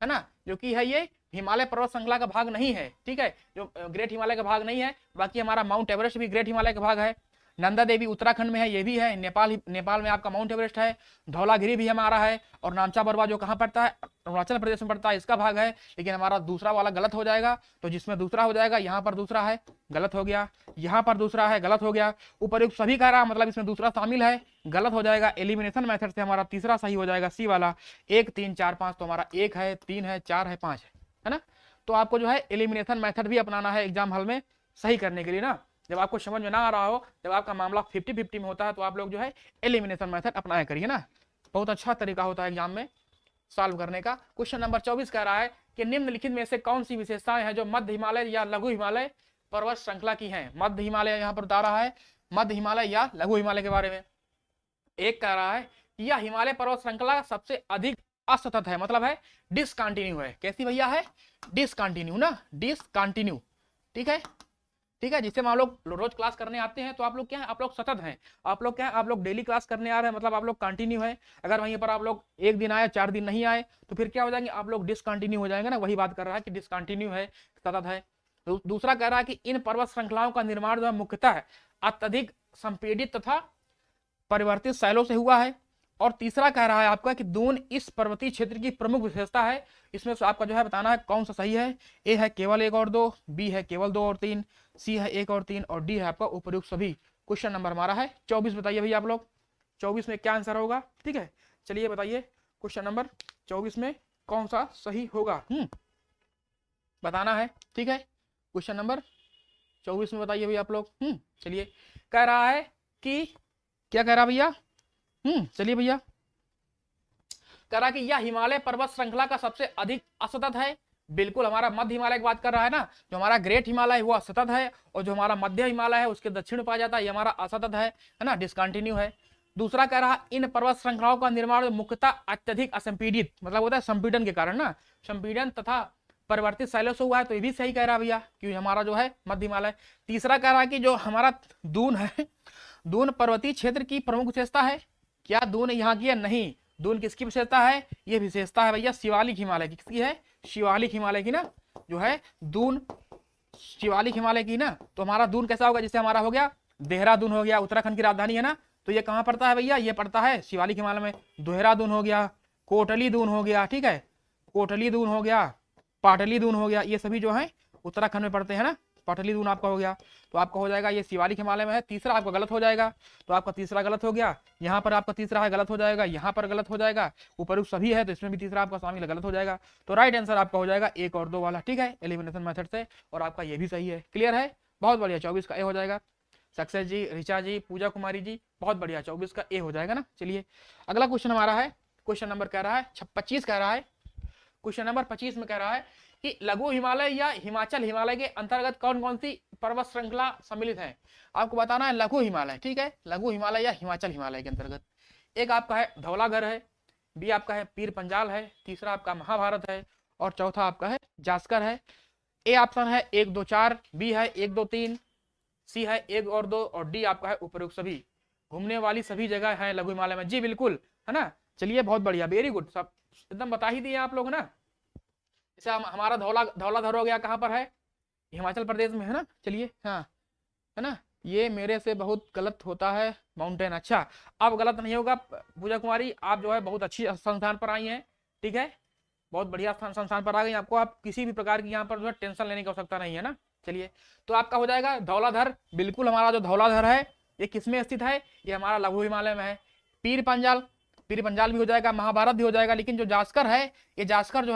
ना, जो कि है ये हिमालय पर्वत श्रृंखला का भाग नहीं है, ठीक है, जो ग्रेट हिमालय का भाग नहीं है। बाकी हमारा माउंट एवरेस्ट भी ग्रेट हिमालय का भाग है, नंदा देवी उत्तराखंड में है, ये भी है, नेपाल में आपका माउंट एवरेस्ट है, धौलागिरी भी हमारा है, और नामचा बरवा जो कहाँ पड़ता है, अरुणाचल प्रदेश में पड़ता है, इसका भाग है। लेकिन हमारा दूसरा वाला गलत हो जाएगा, तो जिसमें दूसरा हो जाएगा, यहाँ पर दूसरा है, गलत हो गया, यहाँ पर दूसरा है, गलत हो गया, उपर्युक्त सभी कह रहा मतलब इसमें दूसरा शामिल है, गलत हो जाएगा। एलिमिनेशन मेथड से हमारा तीसरा सही हो जाएगा, सी वाला 1 3 4 5, तो हमारा 1 है, 3 है, 4 है, 5 है ना। तो आपको जो है एलिमिनेशन मेथड भी अपनाना है एग्जाम हॉल में सही करने के लिए ना। जब आपको समझ में ना आ रहा हो, जब आपका मामला 50-50 में होता है, तो आप लोग जो है एलिमिनेशन मेथड अपनाया करिए ना, बहुत अच्छा तरीका होता है एग्जाम में सॉल्व करने का। क्वेश्चन नंबर 24 कह रहा है कि निम्नलिखित में से कौन सी विशेषताएं हैं जो मध्य हिमालय या लघु हिमालय पर्वत श्रृंखला की हैं। मध्य हिमालय यहाँ पर बता रहा है, मध्य हिमालय या लघु हिमालय के बारे में। एक कह रहा है यह हिमालय पर्वत श्रृंखला सबसे अधिक असतत है, मतलब है डिसकंटिन्यू है। कैसी भैया है, डिसकंटिन्यू ना, डिसकंटिन्यू, ठीक है, ठीक है। जिससे हम लोग रोज क्लास करने आते हैं तो आप लोग क्या है, आप लोग सतत हैं, आप लोग क्या है, आप लोग डेली क्लास करने आ रहे हैं, मतलब आप लोग कंटिन्यू है। अगर वहीं पर आप लोग 1 दिन आए 4 दिन नहीं आए तो फिर क्या हो जाएंगे, आप लोग डिसकंटिन्यू हो जाएंगे ना। वही बात कर रहा है कि डिसकंटिन्यू है, सतत है। दूसरा कह रहा है कि इन पर्वत श्रृंखलाओं का निर्माण जो है मुख्यतः अत्यधिक संपीड़ित तथा परिवर्तित शैलों से हुआ है। और तीसरा कह रहा है आपका कि दून इस पर्वतीय क्षेत्र की प्रमुख विशेषता है। इसमें से आपका जो है बताना है कौन सा सही है। ए है केवल 1 और 2, बी है केवल 2 और 3, सी है 1 और 3, और डी है आपका उपयुक्त सभी। क्वेश्चन नंबर हमारा है 24। बताइए भैया आप लोग 24 में क्या आंसर होगा, ठीक है। चलिए बताइए क्वेश्चन नंबर 24 में कौन सा सही होगा, बताना है, ठीक है। क्वेश्चन नंबर 24 में बताइए भैया आप लोग। चलिए कह रहा है कि क्या कह रहा भैया, चलिए भैया कह रहा कि यह हिमालय पर्वत श्रृंखला का सबसे अधिक असतत है। बिल्कुल हमारा मध्य हिमालय की बात कर रहा है ना, जो हमारा ग्रेट हिमालय है वो असतत है, और जो हमारा मध्य हिमालय है उसके दक्षिण में पाया जाता है ये हमारा असतत है ना, डिसकंटिन्यू है। दूसरा कह रहा इन पर्वत श्रृंखलाओं का निर्माण मुख्यतः अत्यधिक असंपीड़ित, मतलब होता है संपीड़न के कारण ना, संपीड़न तथा परिवर्तित शैलों से हुआ है, तो ये भी सही कह रहा भैया क्योंकि हमारा जो है मध्य हिमालय। तीसरा कह रहा है कि जो हमारा दून है, दून पर्वतीय क्षेत्र की प्रमुख विशेषता है। क्या दून यहाँ की है, नहीं, दून किसकी विशेषता है, ये विशेषता है भैया शिवालिक हिमालय की। किसकी है, शिवालिक हिमालय की ना, जो है दून शिवालिक हिमालय की ना। तो हमारा दून कैसा होगा, जैसे हमारा हो गया देहरादून हो गया, उत्तराखंड की राजधानी है ना, तो ये कहाँ पड़ता है भैया, ये पड़ता है शिवालिक हिमालय में। देहरादून हो गया, कोटलीदून हो गया, ठीक है, कोटलीदून हो गया, पाटलीदून हो गया, ये सभी जो है उत्तराखंड में पड़ते हैं ना। पाटलीदून आपका हो गया, तो आपका हो जाएगा ये शिवालिक हिमालय में है। तीसरा आपका गलत हो जाएगा, तो आपका तीसरा गलत हो गया। यहाँ पर आपका तीसरा है, गलत हो जाएगा। यहाँ पर गलत हो जाएगा। उपरुक्त सभी है तो इसमें भी तीसरा आपका शामिल गलत हो जाएगा। तो राइट आंसर आपका हो जाएगा 1 और 2 वाला, ठीक है, एलिमिनेशन मेथड से। और आपका ये भी सही है। क्लियर है, बहुत बढ़िया। 24 का ए हो जाएगा। सक्सेस जी, ऋचा जी, पूजा कुमारी जी, बहुत बढ़िया, 24 का ए हो जाएगा ना। चलिए अगला क्वेश्चन हमारा है, क्वेश्चन नंबर कह रहा है 25 कह रहा है। क्वेश्चन नंबर 25 में कह रहा है कि लघु हिमालय या हिमाचल हिमालय के अंतर्गत कौन कौन सी पर्वत श्रृंखला सम्मिलित है। आपको बताना है लघु हिमालय, ठीक है, लघु हिमालय या हिमाचल हिमालय के अंतर्गत। एक आपका है धौलाधर है, बी आपका है पीर पंजाल है, तीसरा आपका महाभारत है, और चौथा आपका है जास्कर है। ए ऑप्शन है 1 2 4, बी है 1 2 3, सी है 1 और 2, और डी आपका है उपरोक्त सभी। घूमने वाली सभी जगह है लघु हिमालय में, जी बिल्कुल, है ना। चलिए बहुत बढ़िया, वेरी गुड, सब एकदम बता ही दिए आप लोग ना। जैसे हमारा धौलाधर हो गया, कहाँ पर है, हिमाचल प्रदेश में है ना। चलिए हाँ, है ना, ये मेरे से बहुत गलत होता है माउंटेन। अच्छा, अब गलत नहीं होगा पूजा कुमारी, आप जो है बहुत अच्छी संस्थान पर आई हैं, ठीक है, बहुत बढ़िया संस्थान पर आ गई। आपको आप किसी भी प्रकार की यहाँ पर जो है टेंशन लेने की आवश्यकता नहीं है ना। चलिए, तो आपका हो जाएगा धौलाधर, बिल्कुल हमारा जो धौलाधर है ये किसमें स्थित है, ये हमारा लघु हिमालय में है। पीर पंजाल, पीर पंजाल भी हो जाएगा, महाभारत भी हो जाएगा, लेकिन जो जास्कर है, ये जास्कर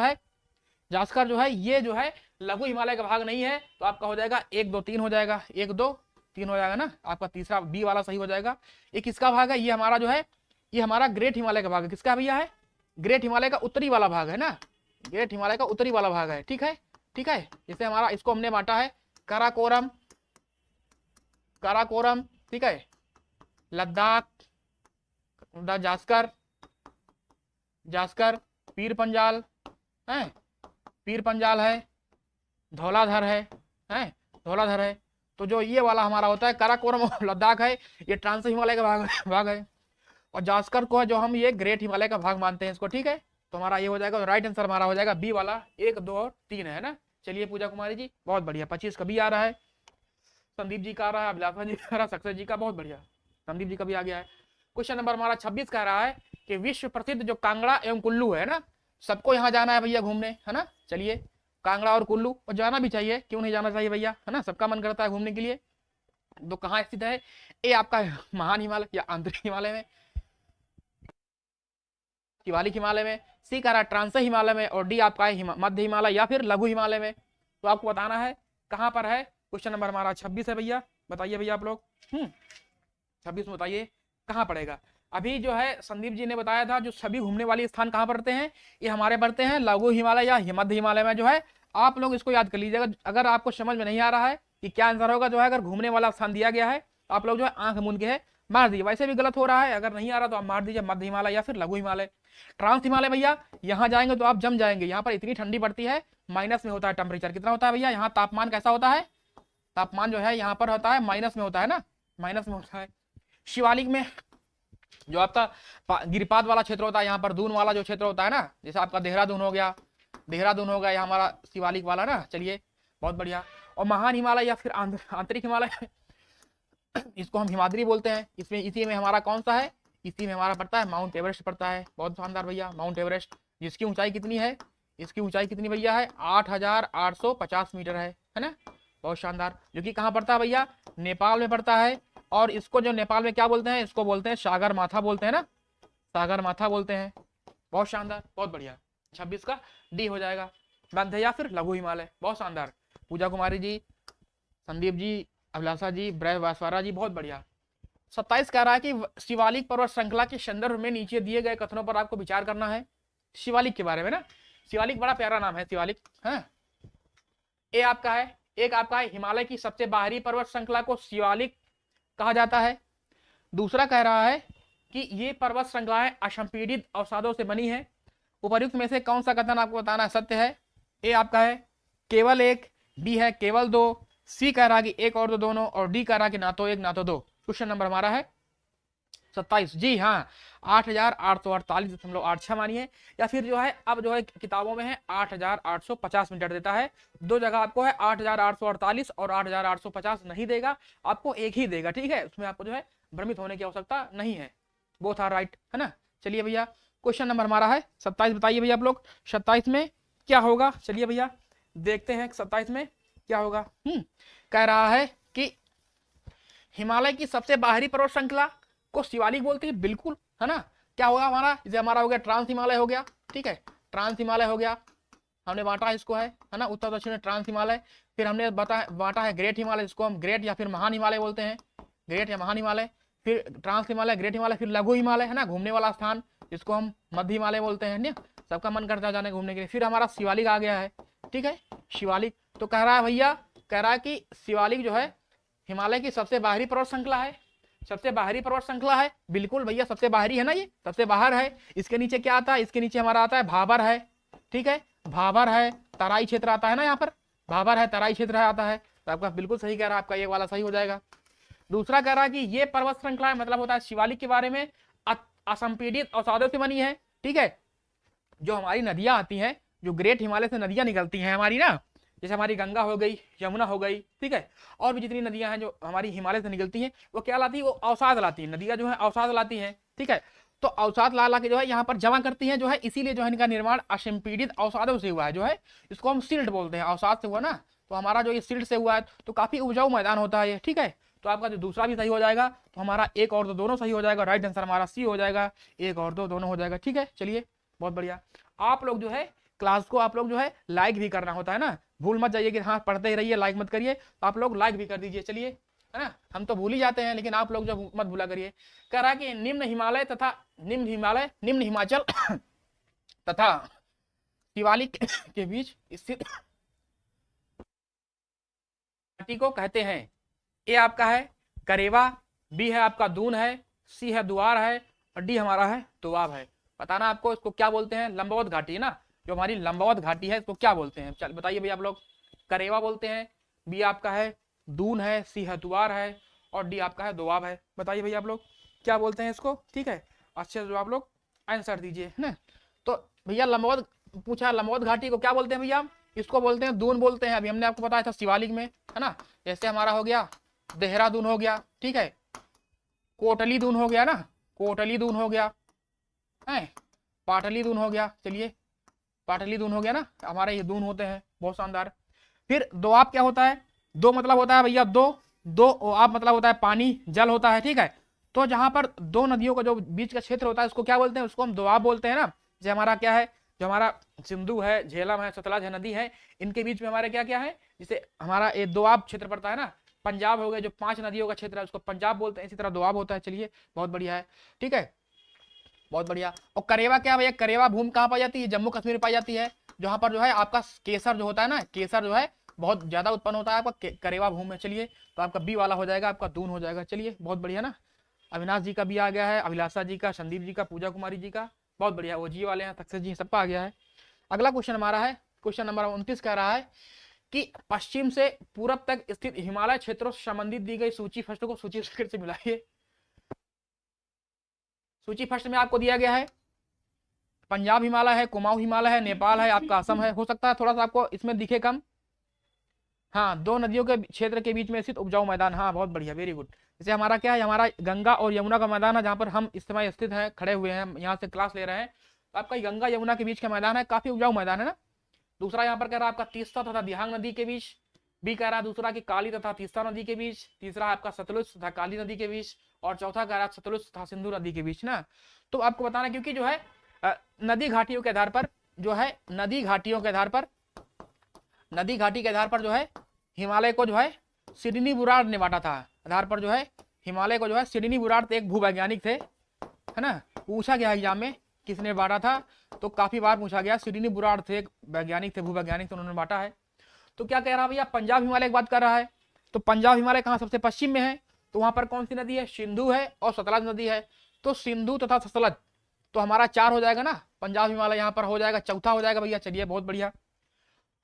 जो है ये जो है लघु हिमालय का भाग नहीं है। तो आपका हो जाएगा 1 2 3 हो जाएगा, 1 2 3 हो जाएगा ना। आपका तीसरा बी वाला सही हो जाएगा। ये किसका भाग है, ये हमारा जो है, ये हमारा ग्रेट हिमालय का भाग है। किसका भैया है, ग्रेट हिमालय का उत्तरी वाला भाग है ना, ग्रेट हिमालय का उत्तरी वाला भाग है, ठीक है, ठीक है। जैसे हमारा इसको हमने बांटा है काराकोरम, काराकोरम, ठीक है, लद्दाख, जास्कर, जास्कर, पीर पंजाल है, पीर पंजाल है, धौलाधर है, धौलाधर है। तो जो ये वाला हमारा होता है काराकोरम और लद्दाख है, ये ट्रांस हिमालय का भाग है। और जास्कर को है जो हम ये ग्रेट हिमालय का भाग मानते हैं इसको, ठीक है। तो हमारा ये हो जाएगा, राइट आंसर हमारा हो जाएगा बी वाला, 1 2 और 3 है ना। चलिए पूजा कुमारी जी, बहुत बढ़िया, 25 का भी आ रहा है, संदीप जी का आ रहा है, अभिलाषा जी का आ रहा है, सक्सेस जी का, बहुत बढ़िया, संदीप जी का भी आ गया है। क्वेश्चन नंबर हमारा 26 कह रहा है कि विश्व प्रसिद्ध जो कांगड़ा एवं कुल्लू है ना, सबको यहाँ जाना है भैया घूमने, है ना। चलिए कांगड़ा और कुल्लू, और जाना भी चाहिए, क्यों नहीं जाना चाहिए भैया, है ना, सबका मन करता है घूमने के लिए। तो कहाँ स्थित है, ए आपका महान हिमालय या आंतरिक हिमालय में, शिवालिक हिमालय में, सी कह रहा है ट्रांस हिमालय में, और डी आपका है मध्य हिमालय या फिर लघु हिमालय में। तो आपको बताना है कहाँ पर है। क्वेश्चन नंबर हमारा 26 है भैया, बताइए भैया आप लोग, 26 में बताइए कहाँ पड़ेगा। अभी जो है संदीप जी ने बताया था जो सभी घूमने वाले स्थान कहाँ पड़ते हैं, ये हमारे पड़ते हैं लघु हिमालय या मध्य हिमालय में जो है। आप लोग इसको याद कर लीजिएगा, अगर आपको समझ में नहीं आ रहा है कि क्या आंसर होगा, जो है अगर घूमने वाला स्थान दिया गया है तो आप लोग जो है आंख मूंद के है मार दीजिए, वैसे भी गलत हो रहा है, अगर नहीं आ रहा तो आप मार दीजिए मध्य हिमालय या फिर लघु हिमालय। ट्रांस हिमालय भैया यहाँ जाएंगे तो आप जम जाएंगे, यहाँ पर इतनी ठंडी पड़ती है, माइनस में होता है टेम्परेचर। कितना होता है भैया, यहाँ तापमान कैसा होता है, तापमान जो है यहाँ पर होता है माइनस में होता है ना, माइनस में होता है। शिवालिक में जो आपका गिरिपात वाला क्षेत्र होता है, यहाँ पर दून वाला जो क्षेत्र होता है ना, जैसे आपका देहरादून हो गया, देहरादून हो गया, ये हमारा शिवालिक वाला ना। चलिए बहुत बढ़िया। और महान हिमालय या फिर आंतरिक हिमालय, इसको हम हिमाद्री बोलते हैं। इसमें इसी में हमारा कौन सा है, इसी में हमारा पड़ता है माउंट एवरेस्ट पड़ता है। बहुत शानदार भैया, माउंट एवरेस्ट, जिसकी ऊंचाई कितनी है, इसकी ऊंचाई कितनी भैया है, 8850 मीटर है ना, बहुत शानदार। जो कि कहाँ पड़ता है भैया, नेपाल में पड़ता है। और इसको जो नेपाल में क्या बोलते हैं, इसको बोलते हैं सागर माथा बोलते हैं ना, सागर माथा बोलते हैं। बहुत शानदार, बहुत बढ़िया। 26 का डी हो जाएगा, मध्य या फिर लघु हिमालय, बहुत शानदार। पूजा कुमारी जी, संदीप जी, अभिलाषा जी, ब्रह वासवारा जी, बहुत बढ़िया। 27 कह रहा है कि शिवालिक पर्वत श्रृंखला के संदर्भ में नीचे दिए गए कथनों पर आपको विचार करना है, शिवालिक के बारे में ना। शिवालिक बड़ा प्यारा नाम है शिवालिक, है। ए आपका है, एक आपका है हिमालय की सबसे बाहरी पर्वत श्रृंखला को शिवालिक कहा जाता है। दूसरा कह रहा है कि ये पर्वत श्रृंखलाएं असंपीड़ित अवसादों से बनी है। उपर्युक्त में से कौन सा कथन आपको बताना है सत्य है। ए आपका है केवल एक, बी है केवल दो, सी कह रहा है कि एक और दो दोनों, और डी कह रहा है कि ना तो एक ना तो दो। क्वेश्चन नंबर हमारा है 27, जी हाँ, 8,848.86 मानिए, या फिर जो है अब जो है किताबों में है 8,850 मीटर देता है। दो जगह आपको है 8,848 और 8,850 नहीं देगा, आपको एक ही देगा, ठीक है, उसमें आपको जो है भ्रमित होने की आवश्यकता नहीं है, बोथ आर राइट, है ना। चलिए भैया क्वेश्चन नंबर हमारा है 27, बताइए भैया आप लोग 27 में क्या होगा। चलिए भैया देखते हैं 27 में क्या होगा। कह रहा है कि हिमालय की सबसे बाहरी पर्वत श्रृंखला को शिवालिक बोलती है, बिल्कुल, है ना। क्या होगा हमारा, जैसे हमारा हो गया ट्रांस हिमालय हो गया, ठीक है, ट्रांस हिमालय हो गया, हमने बांटा इसको है ना, उत्तर दक्षिण में ट्रांस हिमालय। फिर हमने बांटा है ग्रेट हिमालय, जिसको हम ग्रेट या फिर महान हिमालय बोलते हैं, ग्रेट या महान हिमालय। फिर ट्रांस हिमालय, ग्रेट हिमालय, फिर लघु हिमालय, है ना, घूमने वाला स्थान, जिसको हम मध्य हिमालय बोलते हैं ना, सबका मन करता है जाने घूमने के लिए। फिर हमारा शिवालिक आ गया है, ठीक है, शिवालिक। तो कह रहा है भैया, कह रहा है कि शिवालिक जो है हिमालय की सबसे बाहरी पर्वत श्रृंखला है, सबसे बाहरी पर्वत श्रृंखला है, बिल्कुल भैया सबसे बाहरी है ना, ये सबसे बाहर है। इसके नीचे क्या आता है, इसके नीचे हमारा आता है भाबर है, ठीक है, भाबर है, तराई क्षेत्र आता है ना, यहाँ पर भाबर है, तराई क्षेत्र आता है, तो आपका बिल्कुल सही कह रहा है, आपका ये वाला सही हो जाएगा। दूसरा कह रहा है कि ये पर्वत श्रृंखला मतलब होता है शिवालिक के बारे में असंपीड़ित अवसादों से बनी है, ठीक है, जो हमारी नदियां आती हैं, जो ग्रेट हिमालय से नदियां निकलती हैं हमारी ना, जैसे हमारी गंगा हो गई, यमुना हो गई, ठीक है, और भी जितनी नदियां हैं जो हमारी हिमालय से निकलती हैं, वो क्या लाती है, वो अवसाद लाती है, नदियां जो है अवसाद लाती हैं, ठीक है। तो अवसाद ला के जो है यहाँ पर जमा करती हैं, जो है इसीलिए जो है इनका निर्माण असंपीड़ित अवसादों से हुआ है, जो है इसको हम सिल्ट बोलते हैं, अवसाद से हुआ ना, तो हमारा जो ये सिल्ट से हुआ है, तो काफी उपजाऊ मैदान होता है ये, ठीक है। तो आपका जो दूसरा भी सही हो जाएगा, तो हमारा एक और दो दोनों सही हो जाएगा, राइट आंसर हमारा सी हो जाएगा, एक और दो दोनों हो जाएगा, ठीक है। चलिए बहुत बढ़िया। आप लोग जो है क्लास को आप लोग जो है लाइक भी करना होता है ना, भूल मत जाइए कि हाँ पढ़ते ही रहिए, लाइक मत करिए, तो आप लोग लाइक भी कर दीजिए, चलिए, है ना, हम तो भूल ही जाते हैं, लेकिन आप लोग जो मत भूला करिए। कह रहा है कि निम्न हिमाचल तथा शिवालिक के बीच स्थित घाटी को कहते हैं। ए आपका है करेवा, बी है आपका दून है, सी है दुआर है, और डी हमारा है दोआब है। बताना आपको इसको क्या बोलते हैं, लंबवत घाटी ना, जो हमारी लंबवत घाटी है इसको क्या बोलते हैं, चल बताइए भैया आप लोग। करेवा बोलते हैं, बी आपका है दून है, सी है दुआर है, और डी आपका है दोआब है। बताइए भैया आप लोग क्या बोलते हैं इसको, ठीक है, अच्छे से जो आप लोग आंसर दीजिए, है ना। तो भैया लंबवत पूछा, लंबवत घाटी को क्या बोलते हैं भैया, इसको बोलते हैं दून बोलते हैं, अभी हमने आपको बताया था शिवालिक में, है ना। जैसे हमारा हो गया देहरादून हो गया, ठीक है, कोटली दून हो गया ना, कोटली दून हो गया है, पाटली दून हो गया, चलिए पाटली दून हो गया ना, हमारे ये दून होते हैं, बहुत शानदार। फिर दोआब क्या होता है, दो मतलब होता है भैया दो आप मतलब होता है पानी, जल होता है, ठीक है। तो जहां पर दो नदियों का जो बीच का क्षेत्र होता है उसको क्या बोलते हैं, उसको हम दोआब बोलते हैं ना। जैसे हमारा क्या है, जो हमारा सिंधु है, झेलम है, सतलज है, नदी है, इनके बीच में हमारे क्या क्या है, जैसे हमारा ये दोआब क्षेत्र पड़ता है ना। पंजाब हो गया, जो 5 नदियों का क्षेत्र है उसको पंजाब बोलते हैं, इसी तरह दोआब होता है। चलिए बहुत बढ़िया है, ठीक है, बहुत बढ़िया। और करेवा क्या भैया, करेवा भूमि कहाँ पाई जाती है, जम्मू कश्मीर में पाई जाती है, जहाँ पर जो है आपका केसर जो होता है ना, केसर जो है बहुत ज्यादा उत्पन्न होता है आपका करेवा भूमि में। चलिए तो आपका बी वाला हो जाएगा, आपका दून हो जाएगा। चलिए बहुत बढ़िया ना, अविनाश जी का भी आ गया है, अभिलाषा जी का, संदीप जी का, पूजा कुमारी जी का, बहुत बढ़िया, वो जी वाले हैं, सक्सेस जी, सबका आ गया है। अगला क्वेश्चन हमारा है क्वेश्चन नंबर 29, कह रहा है कि पश्चिम से पूरब तक स्थित हिमालय क्षेत्रों से संबंधित दी गई सूची फर्स्ट को सूची से मिलाइए। सूची फर्स्ट में आपको दिया गया है पंजाब हिमालय है, कुमाऊं हिमालय है, नेपाल है, आपका असम है। हो सकता है थोड़ा सा आपको इसमें दिखे कम, हाँ, दो नदियों के क्षेत्र के बीच में स्थित उपजाऊ मैदान, हाँ बहुत बढ़िया, वेरी गुड। जैसे हमारा क्या है, हमारा गंगा और यमुना का मैदान है, जहाँ पर हम इस समय स्थित हैं, खड़े हुए हैं, यहाँ से क्लास ले रहे हैं, तो आपका गंगा यमुना के बीच का मैदान है, काफी उपजाऊ मैदान है ना। दूसरा यहाँ पर कह रहा है आपका तीस्ता तथा दिहांग नदी के बीच, बी कह रहा है दूसरा कि काली तथा तीस्ता नदी के बीच, तीसरा आपका सतलुज तथा काली नदी के बीच, और चौथा कह रहा है सतलुज तथा सिंधु नदी के बीच ना। तो आपको बताना, क्योंकि जो है नदी घाटियों के आधार पर जो है, नदी घाटी के आधार पर जो है हिमालय को जो है सिडनी बुराड़ ने बांटा था, आधार पर जो है हिमालय को जो है सिडनी बुराड़ एक भूवैज्ञानिक थे, है ना, पूछा गया एग्जाम में किसने बांटा था, तो काफी बार पूछा गया, सिडनी बुराड़ थे, एक वैज्ञानिक थे, भूवैज्ञानिक थे, उन्होंने बांटा है। तो क्या कह रहा है भैया, पंजाब हिमालय की बात कर रहा है, तो पंजाब हिमालय कहाँ सबसे पश्चिम में है, तो वहां पर कौन सी नदी है, सिंधु है और सतलज नदी है, तो सिंधु तथा सतलज, तो हमारा 4 हो जाएगा ना, पंजाब हिमालय यहाँ पर हो जाएगा, चौथा हो जाएगा भैया। चलिए बहुत बढ़िया।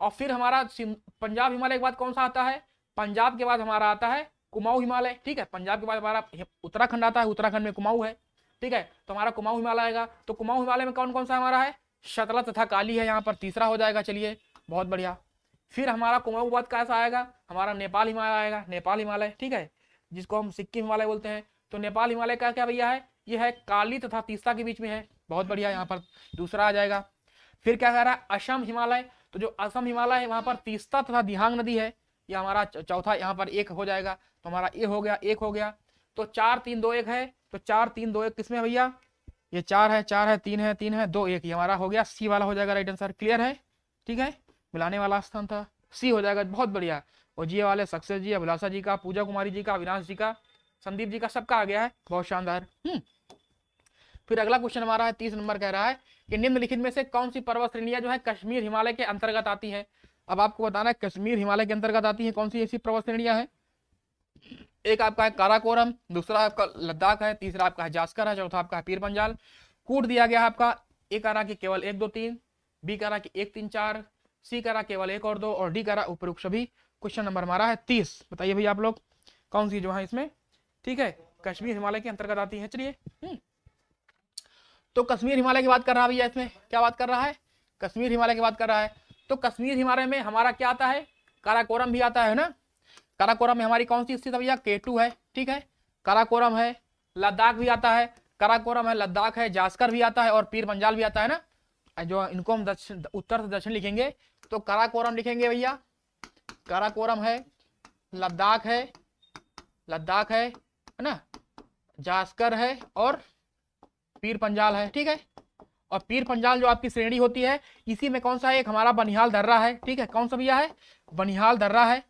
और फिर हमारा पंजाब हिमालय के बाद कौन सा आता है, पंजाब के बाद हमारा आता है कुमाऊं हिमालय, ठीक है। पंजाब के बाद हमारा उत्तराखंड आता है, उत्तराखंड में कुमाऊं है, ठीक है। तो हमारा कुमाऊं हिमालय आएगा। तो कुमाऊं हिमालय में कौन कौन सा हमारा है, शतला तथा काली है, यहाँ पर तीसरा हो जाएगा। चलिए बहुत बढ़िया। फिर हमारा कुमाऊं बाद कैसा आएगा, हमारा नेपाल हिमालय आएगा, नेपाल हिमालय, ठीक है, जिसको हम सिक्किम हिमालय बोलते हैं। तो नेपाल हिमालय का क्या भैया है, ये है काली तथा तीस्ता के बीच में है, बहुत बढ़िया, यहाँ पर दूसरा आ जाएगा। फिर क्या कह रहा है, असम हिमालय। तो जो असम हिमालय है वहां पर तीस्ता तथा दिहांग नदी है, ये हमारा चौथा, यहाँ पर एक हो जाएगा। तो हमारा ये हो गया, एक हो गया। तो 4 3 2 1 है। तो 4 3 2 1 किसमें भैया, ये 4 है, 4 है, 3 है, 3 है, 2 1, ये हमारा हो गया, सी वाला हो जाएगा राइट आंसर। क्लियर है, ठीक है, मिलाने वाला स्थान था, सी हो जाएगा, बहुत बढ़िया। और जी वाले सक्सेस जी, अभिलाषा जी का, पूजा कुमारी जी का, अविनाश जी का, संदीप जी का, सबका आ गया है, बहुत शानदार। फिर अगला क्वेश्चन हमारा है 30 नंबर, कह रहा है कि निम्नलिखित में से कौन सी पर्वत श्रेणियां जो है कश्मीर हिमालय के अंतर्गत आती है। अब आपको बताना है कश्मीर हिमालय के अंतर्गत आती है कौन सी ऐसी पर्वत श्रेणियां हैं। एक आपका है काराकोरम, दूसरा आपका लद्दाख है, तीसरा आपका है जास्कर है, चौथा आपका है पीर पंजाल। कूट दिया गया है आपका, ए करा कि केवल 1 2 3, बी करा कि 1 3 4, सी करा केवल 1 और 2, और डी करा उपयुक्त सभी। क्वेश्चन नंबर हमारा है 30। बताइए भैया आप लोग कौन सी जो है इसमें, ठीक है, कश्मीर हिमालय के अंतर्गत आती है। चलिए तो कश्मीर हिमालय की बात कर रहा है भैया, इसमें क्या बात कर रहा है, कश्मीर हिमालय की बात कर रहा है। तो कश्मीर हिमालय में हमारा क्या आता है, काराकोरम भी आता है ना। काराकोरम में हमारी कौन सी स्थित है भैया, K2 है, ठीक है, काराकोरम है। लद्दाख भी आता है, काराकोरम है, लद्दाख है, जास्कर भी आता है, और पीर पंजाल भी आता है ना। जो इनको हम दक्षिण, उत्तर से दक्षिण लिखेंगे तो काराकोरम लिखेंगे भैया, काराकोरम है, लद्दाख है, लद्दाख है ना, जास्कर है, और पीर पंजाल है, ठीक है। और पीर पंजाल जो आपकी श्रेणी होती है, इसी में कौन सा है, एक हमारा बनिहाल दर्रा है, ठीक है, कौन सा भैया है, बनिहाल दर्रा है।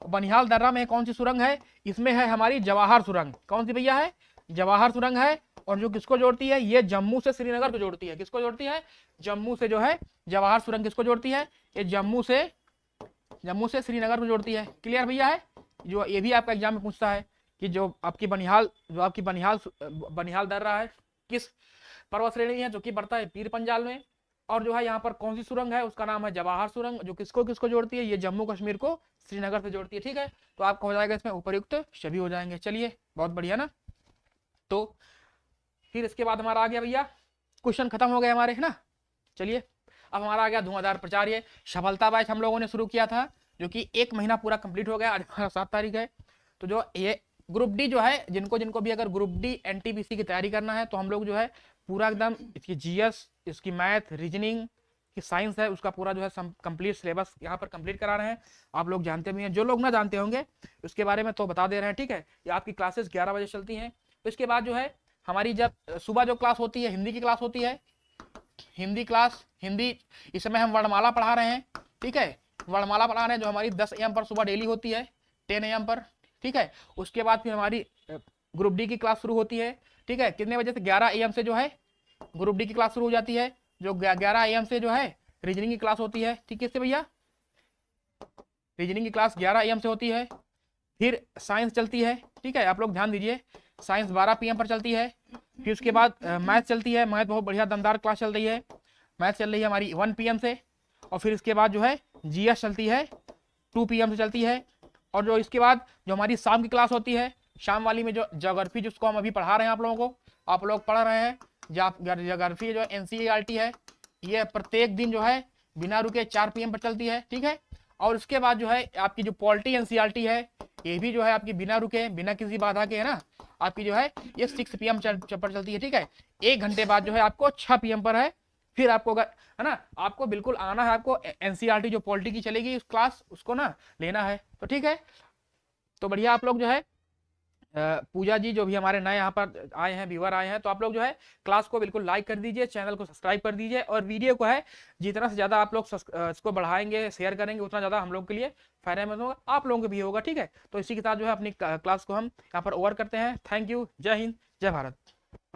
बनिहाल दर्रा में कौन सी सुरंग है, इसमें है हमारी जवाहर सुरंग। कौन सी भैया है, जवाहर सुरंग है। और जो किसको जोड़ती है, ये जम्मू से श्रीनगर को जोड़ती है, किसको जोड़ती है, जम्मू से जो है जवाहर सुरंग किसको जोड़ती है, ये जम्मू से श्रीनगर को जोड़ती है। क्लियर भैया है, जो ये भी आपका एग्जाम में पूछता है कि जो आपकी बनिहाल दर्रा है किस पर्वत श्रेणी है, जो कि पड़ता है पीर पंजाल में। और जो है यहाँ पर कौन सी सुरंग है, उसका नाम है जवाहर सुरंग, जो किसको किसको जोड़ती है, ये जम्मू कश्मीर को श्रीनगर से जोड़ती है, ठीक है। तो आपका हो जाएगा इसमें उपयुक्त सभी हो जाएंगे। चलिए बहुत बढ़िया ना। तो फिर इसके बाद हमारा आ गया भैया, क्वेश्चन खत्म हो गए हमारे, है ना। चलिए अब हमारा आ गया धुआंधार प्रचार, ये सफलता बैच हम लोगों ने शुरू किया था, जो कि 1 महीना पूरा कंप्लीट हो गया, आज हमारा 7 तारीख है। तो जो ये ग्रुप डी जो है, जिनको भी अगर ग्रुप डी NTPC की तैयारी करना है, तो हम लोग जो है पूरा एकदम इसकी GS, इसकी मैथ, रीजनिंग की साइंस है, उसका पूरा जो है कंप्लीट सिलेबस यहाँ पर कंप्लीट करा रहे हैं। आप लोग जानते भी हैं, जो लोग ना जानते होंगे उसके बारे में तो बता दे रहे हैं, ठीक है। ये आपकी क्लासेस 11 बजे चलती हैं। तो इसके बाद जो है हमारी जब सुबह जो क्लास होती है, हिंदी की क्लास होती है, हिंदी क्लास, हिंदी इस समय हम वर्णमाला पढ़ा रहे हैं, ठीक है, वर्णमाला पढ़ा रहे हैं, जो हमारी 10 AM पर सुबह डेली होती है, 10 AM पर, ठीक है। उसके बाद फिर हमारी ग्रुप डी की क्लास शुरू होती है, ठीक है, कितने बजे से, 11 AM से जो है ग्रुप डी की क्लास शुरू हो जाती है। जो 11 AM से जो है रीजनिंग की क्लास होती है, ठीक है भैया, रीजनिंग की क्लास 11 AM से होती है। फिर साइंस चलती है, ठीक है, आप लोग ध्यान दीजिए, साइंस 12 PM पर चलती है। फिर उसके बाद मैथ चलती है, मैथ बहुत बढ़िया दमदार क्लास चल रही है, मैथ चल रही है हमारी 1 PM से। और फिर इसके बाद जो है GS चलती है, 2 PM से चलती है। और जो इसके बाद जो हमारी शाम की क्लास होती है, शाम वाली में जो ज्योग्राफी, जिसको हम अभी पढ़ा रहे हैं आप लोगों को, आप लोग पढ़ रहे हैं ज्योग्राफी जो NCERT है, ये प्रत्येक दिन जो है बिना रुके 4 PM पर चलती है, ठीक है। और उसके बाद जो है आपकी जो पॉलिटी NCERT है, ये भी जो है आपकी बिना रुके, बिना किसी बाधा के, है ना, आपकी जो है ये 6 PM पर चलती है, ठीक है। 1 घंटे बाद जो है आपको 6 PM पर है। फिर आपको अगर, है ना, आपको बिल्कुल आना है, आपको NCERT जो पॉलिटी की चलेगी उस क्लास, उसको ना लेना है, तो ठीक है। तो बढ़िया, आप लोग जो है पूजा जी जो भी हमारे नए यहाँ पर आए हैं, व्यूअर आए हैं, तो आप लोग जो है क्लास को बिल्कुल लाइक कर दीजिए, चैनल को सब्सक्राइब कर दीजिए, और वीडियो को है जितना से ज़्यादा आप लोग इसको बढ़ाएंगे, शेयर करेंगे, उतना ज़्यादा हम लोग के लिए फायदेमंद होगा, आप लोगों को भी होगा, ठीक है। तो इसी के साथ जो है अपनी क्लास को हम यहाँ पर ओवर करते हैं। थैंक यू, जय हिंद, जय भारत।